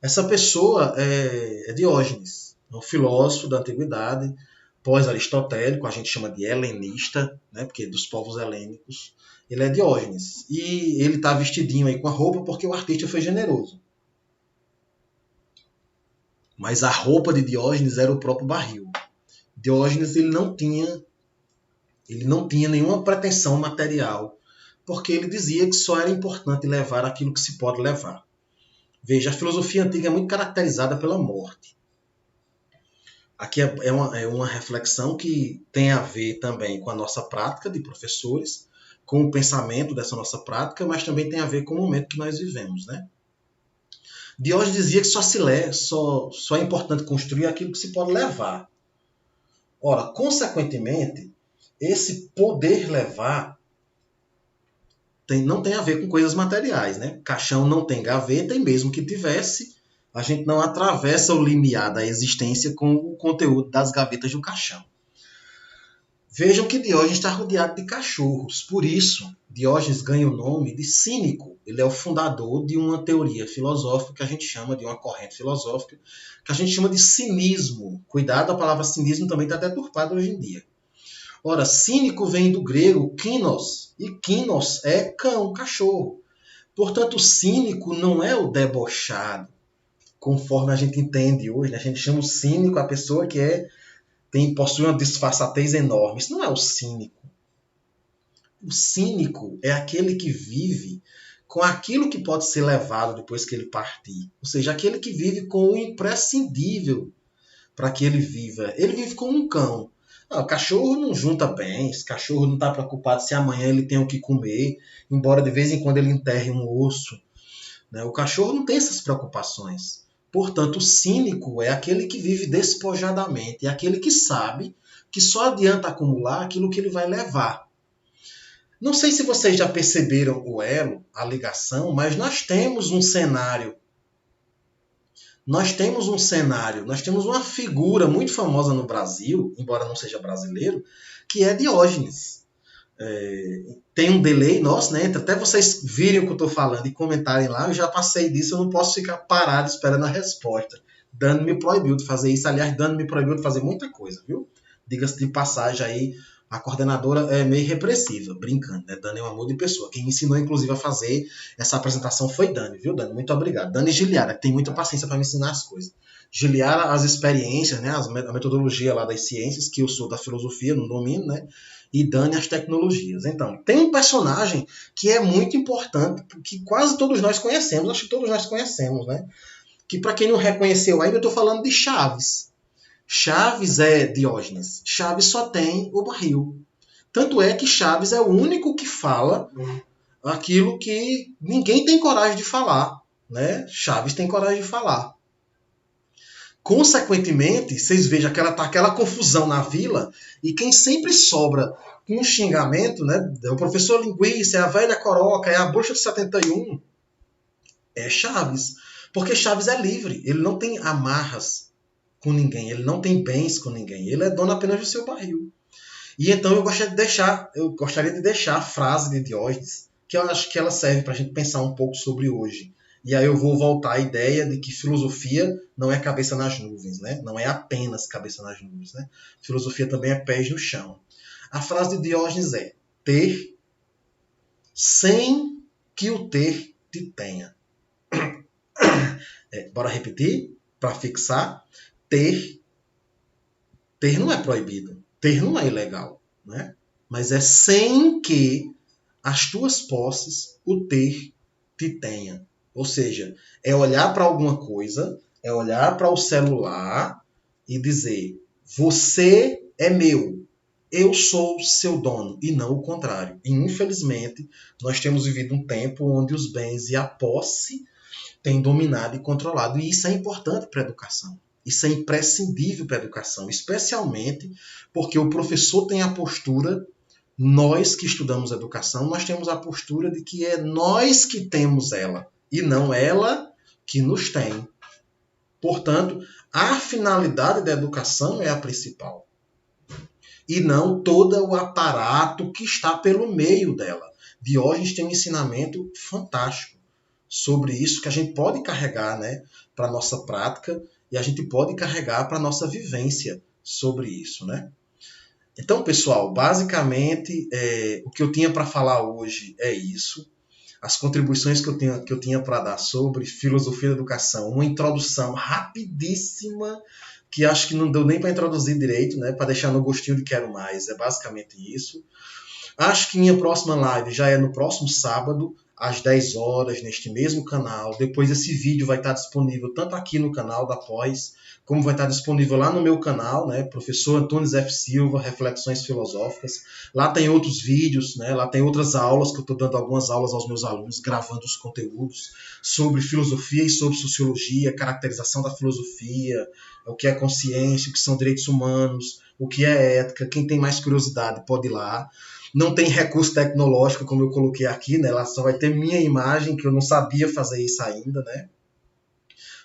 Speaker 1: Essa pessoa é Diógenes, um filósofo da antiguidade, pós-aristotélico, a gente chama de helenista, né, porque dos povos helênicos. Ele é Diógenes. E ele está vestidinho aí com a roupa porque o artista foi generoso. Mas a roupa de Diógenes era o próprio barril. Diógenes ele não tinha nenhuma pretensão material, porque ele dizia que só era importante levar aquilo que se pode levar. Veja, a filosofia antiga é muito caracterizada pela morte. Aqui é uma reflexão que tem a ver também com a nossa prática de professores, com o pensamento dessa nossa prática, mas também tem a ver com o momento que nós vivemos, né? Diógenes dizia que só é importante construir aquilo que se pode levar. Ora, consequentemente, esse poder levar não tem a ver com coisas materiais, né? Caixão não tem gaveta e mesmo que tivesse, a gente não atravessa o limiar da existência com o conteúdo das gavetas do caixão. Vejam que Diógenes está rodeado de cachorros. Por isso, Diógenes ganha o nome de cínico. Ele é o fundador de uma teoria filosófica que a gente chama de uma corrente filosófica, que a gente chama de cinismo. Cuidado, a palavra cinismo também está deturpada hoje em dia. Ora, cínico vem do grego kinos, e kinos é cão, cachorro. Portanto, o cínico não é o debochado, conforme a gente entende hoje. A gente chama o cínico a pessoa que possui uma disfarçatez enorme. Isso não é o cínico. O cínico é aquele que vive com aquilo que pode ser levado depois que ele partir. Ou seja, aquele que vive com o imprescindível para que ele viva. Ele vive como um cão. O cachorro não junta bens, o cachorro não está preocupado se amanhã ele tem o que comer, embora de vez em quando ele enterre um osso. Né? O cachorro não tem essas preocupações. Portanto, o cínico é aquele que vive despojadamente, é aquele que sabe que só adianta acumular aquilo que ele vai levar. Não sei se vocês já perceberam o elo, a ligação, mas nós temos um cenário. Nós temos uma figura muito famosa no Brasil, embora não seja brasileiro, que é Diógenes. Tem um delay nosso, né? Até vocês virem o que eu estou falando e comentarem lá, eu já passei disso, eu não posso ficar parado esperando a resposta. Dano me proibiu de fazer isso, aliás, Dano me proibiu de fazer muita coisa, viu? Diga-se de passagem aí, A coordenadora é meio repressiva, brincando, né? Dani é um amor de pessoa. Quem me ensinou, inclusive, a fazer essa apresentação foi Dani, viu, Dani? Muito obrigado. Dani Giliara, que tem muita paciência para me ensinar as coisas. Giliara, as experiências, né? A metodologia lá das ciências, que eu sou da filosofia, não domino, né? E Dani as tecnologias. Então, tem um personagem que é muito importante, que quase todos nós conhecemos, acho que todos nós conhecemos, né? Que para quem não reconheceu ainda, eu estou falando de Chaves. Chaves é Diógenes. Chaves só tem o barril. Tanto é que Chaves é o único que fala aquilo que ninguém tem coragem de falar, né? Chaves tem coragem de falar. Consequentemente, vocês vejam aquela confusão na vila, e quem sempre sobra com um xingamento, né? É o professor linguiça, é a velha coroca, é a bruxa de 71, é Chaves. Porque Chaves é livre, ele não tem amarras com ninguém, ele não tem bens com ninguém, ele é dono apenas do seu barril. E então eu gostaria de deixar a frase de Diógenes, que eu acho que ela serve para a gente pensar um pouco sobre hoje. E aí eu vou voltar à ideia de que filosofia não é cabeça nas nuvens, né? Não é apenas cabeça nas nuvens, né? Filosofia também é pés no chão. A frase de Diógenes é: ter sem que o ter te tenha. Bora repetir para fixar. Ter não é proibido. Ter não é ilegal, né? Mas é sem que as tuas posses o ter te tenha. Ou seja, é olhar para alguma coisa, é olhar para o celular e dizer: você é meu, eu sou seu dono, e não o contrário. E infelizmente, nós temos vivido um tempo onde os bens e a posse têm dominado e controlado, e isso é importante para a educação. Isso é imprescindível para a educação, especialmente porque o professor tem a postura, nós que estudamos educação, nós temos a postura de que é nós que temos ela, e não ela que nos tem. Portanto, a finalidade da educação é a principal, e não todo o aparato que está pelo meio dela. Diógenes tem um ensinamento fantástico sobre isso que a gente pode carregar, né, para a nossa prática, e a gente pode carregar para a nossa vivência sobre isso, né? Então, pessoal, basicamente, o que eu tinha para falar hoje é isso. As contribuições que eu tinha para dar sobre filosofia da educação, uma introdução rapidíssima, que acho que não deu nem para introduzir direito, né, para deixar no gostinho de quero mais, é basicamente isso. Acho que minha próxima live já é no próximo sábado, às 10 horas, neste mesmo canal. Depois esse vídeo vai estar disponível tanto aqui no canal da Pós, como vai estar disponível lá no meu canal, né? Professor Antunes F. Silva, Reflexões Filosóficas. Lá tem outros vídeos, né? Lá tem outras aulas, que eu estou dando algumas aulas aos meus alunos, gravando os conteúdos sobre filosofia e sobre sociologia, caracterização da filosofia, o que é consciência, o que são direitos humanos, o que é ética. Quem tem mais curiosidade pode ir lá. Não tem recurso tecnológico, como eu coloquei aqui, né? Ela só vai ter minha imagem, que eu não sabia fazer isso ainda, né?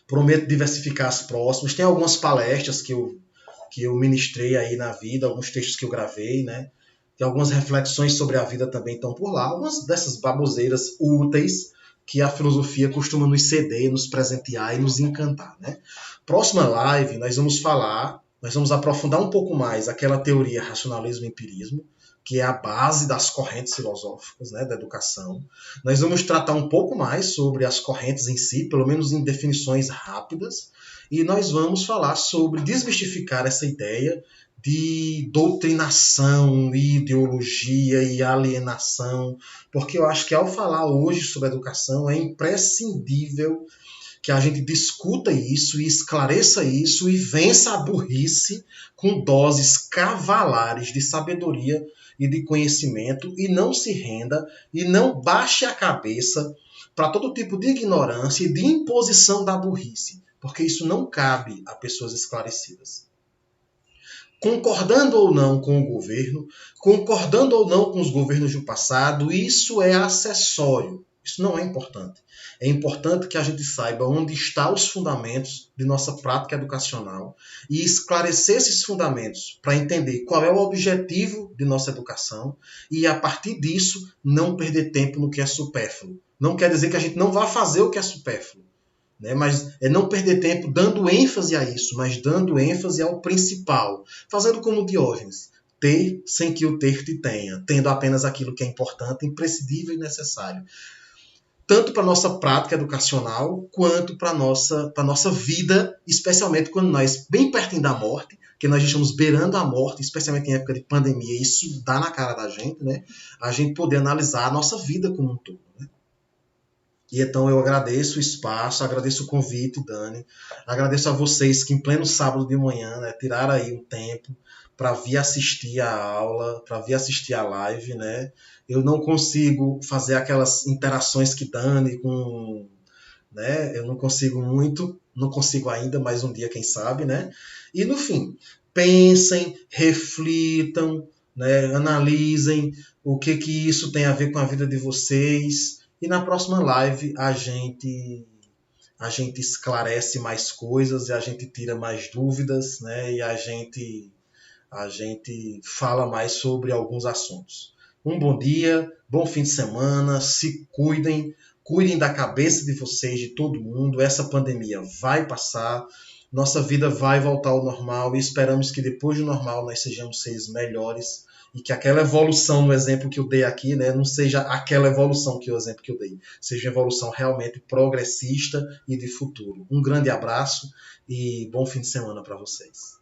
Speaker 1: Prometo diversificar as próximas. Tem algumas palestras que eu ministrei aí na vida, alguns textos que eu gravei, né? Tem algumas reflexões sobre a vida também estão por lá. Algumas dessas baboseiras úteis que a filosofia costuma nos ceder, nos presentear e nos encantar, né? Próxima live, nós vamos aprofundar um pouco mais aquela teoria racionalismo e empirismo, que é a base das correntes filosóficas, né, da educação. Nós vamos tratar um pouco mais sobre as correntes em si, pelo menos em definições rápidas, e nós vamos falar sobre desmistificar essa ideia de doutrinação, ideologia e alienação, porque eu acho que ao falar hoje sobre educação é imprescindível que a gente discuta isso e esclareça isso e vença a burrice com doses cavalares de sabedoria e de conhecimento, e não se renda e não baixe a cabeça para todo tipo de ignorância e de imposição da burrice, porque isso não cabe a pessoas esclarecidas. Concordando ou não com o governo, concordando ou não com os governos do passado, isso é acessório, isso não é importante. É importante que a gente saiba onde estão os fundamentos de nossa prática educacional e esclarecer esses fundamentos para entender qual é o objetivo de nossa educação e, a partir disso, não perder tempo no que é supérfluo. Não quer dizer que a gente não vá fazer o que é supérfluo, né? Mas é não perder tempo dando ênfase a isso, mas dando ênfase ao principal. Fazendo como Diógenes. ter sem que o ter te tenha, tendo apenas aquilo que é importante, imprescindível e necessário. Tanto para a nossa prática educacional, quanto para a nossa vida, especialmente quando nós, bem pertinho da morte, que nós estamos beirando a morte, especialmente em época de pandemia, isso dá na cara da gente, né? A gente poder analisar a nossa vida como um todo, né? E então eu agradeço o espaço, agradeço o convite, Dani. Agradeço a vocês que em pleno sábado de manhã, né, tiraram aí um tempo para vir assistir a aula, para vir assistir a live, né? Eu não consigo fazer aquelas interações que Dani com, né? Eu não consigo muito, não consigo ainda, mas um dia quem sabe, né? E no fim, pensem, reflitam, né? Analisem o que isso tem a ver com a vida de vocês. E na próxima live a gente esclarece mais coisas e a gente tira mais dúvidas, né? E a gente fala mais sobre alguns assuntos. Um bom dia, bom fim de semana, se cuidem, cuidem da cabeça de vocês, de todo mundo. Essa pandemia vai passar, nossa vida vai voltar ao normal e esperamos que depois do normal nós sejamos seres melhores e que aquela evolução no exemplo que eu dei aqui, né, não seja aquela evolução que o exemplo que eu dei, seja uma evolução realmente progressista e de futuro. Um grande abraço e bom fim de semana para vocês.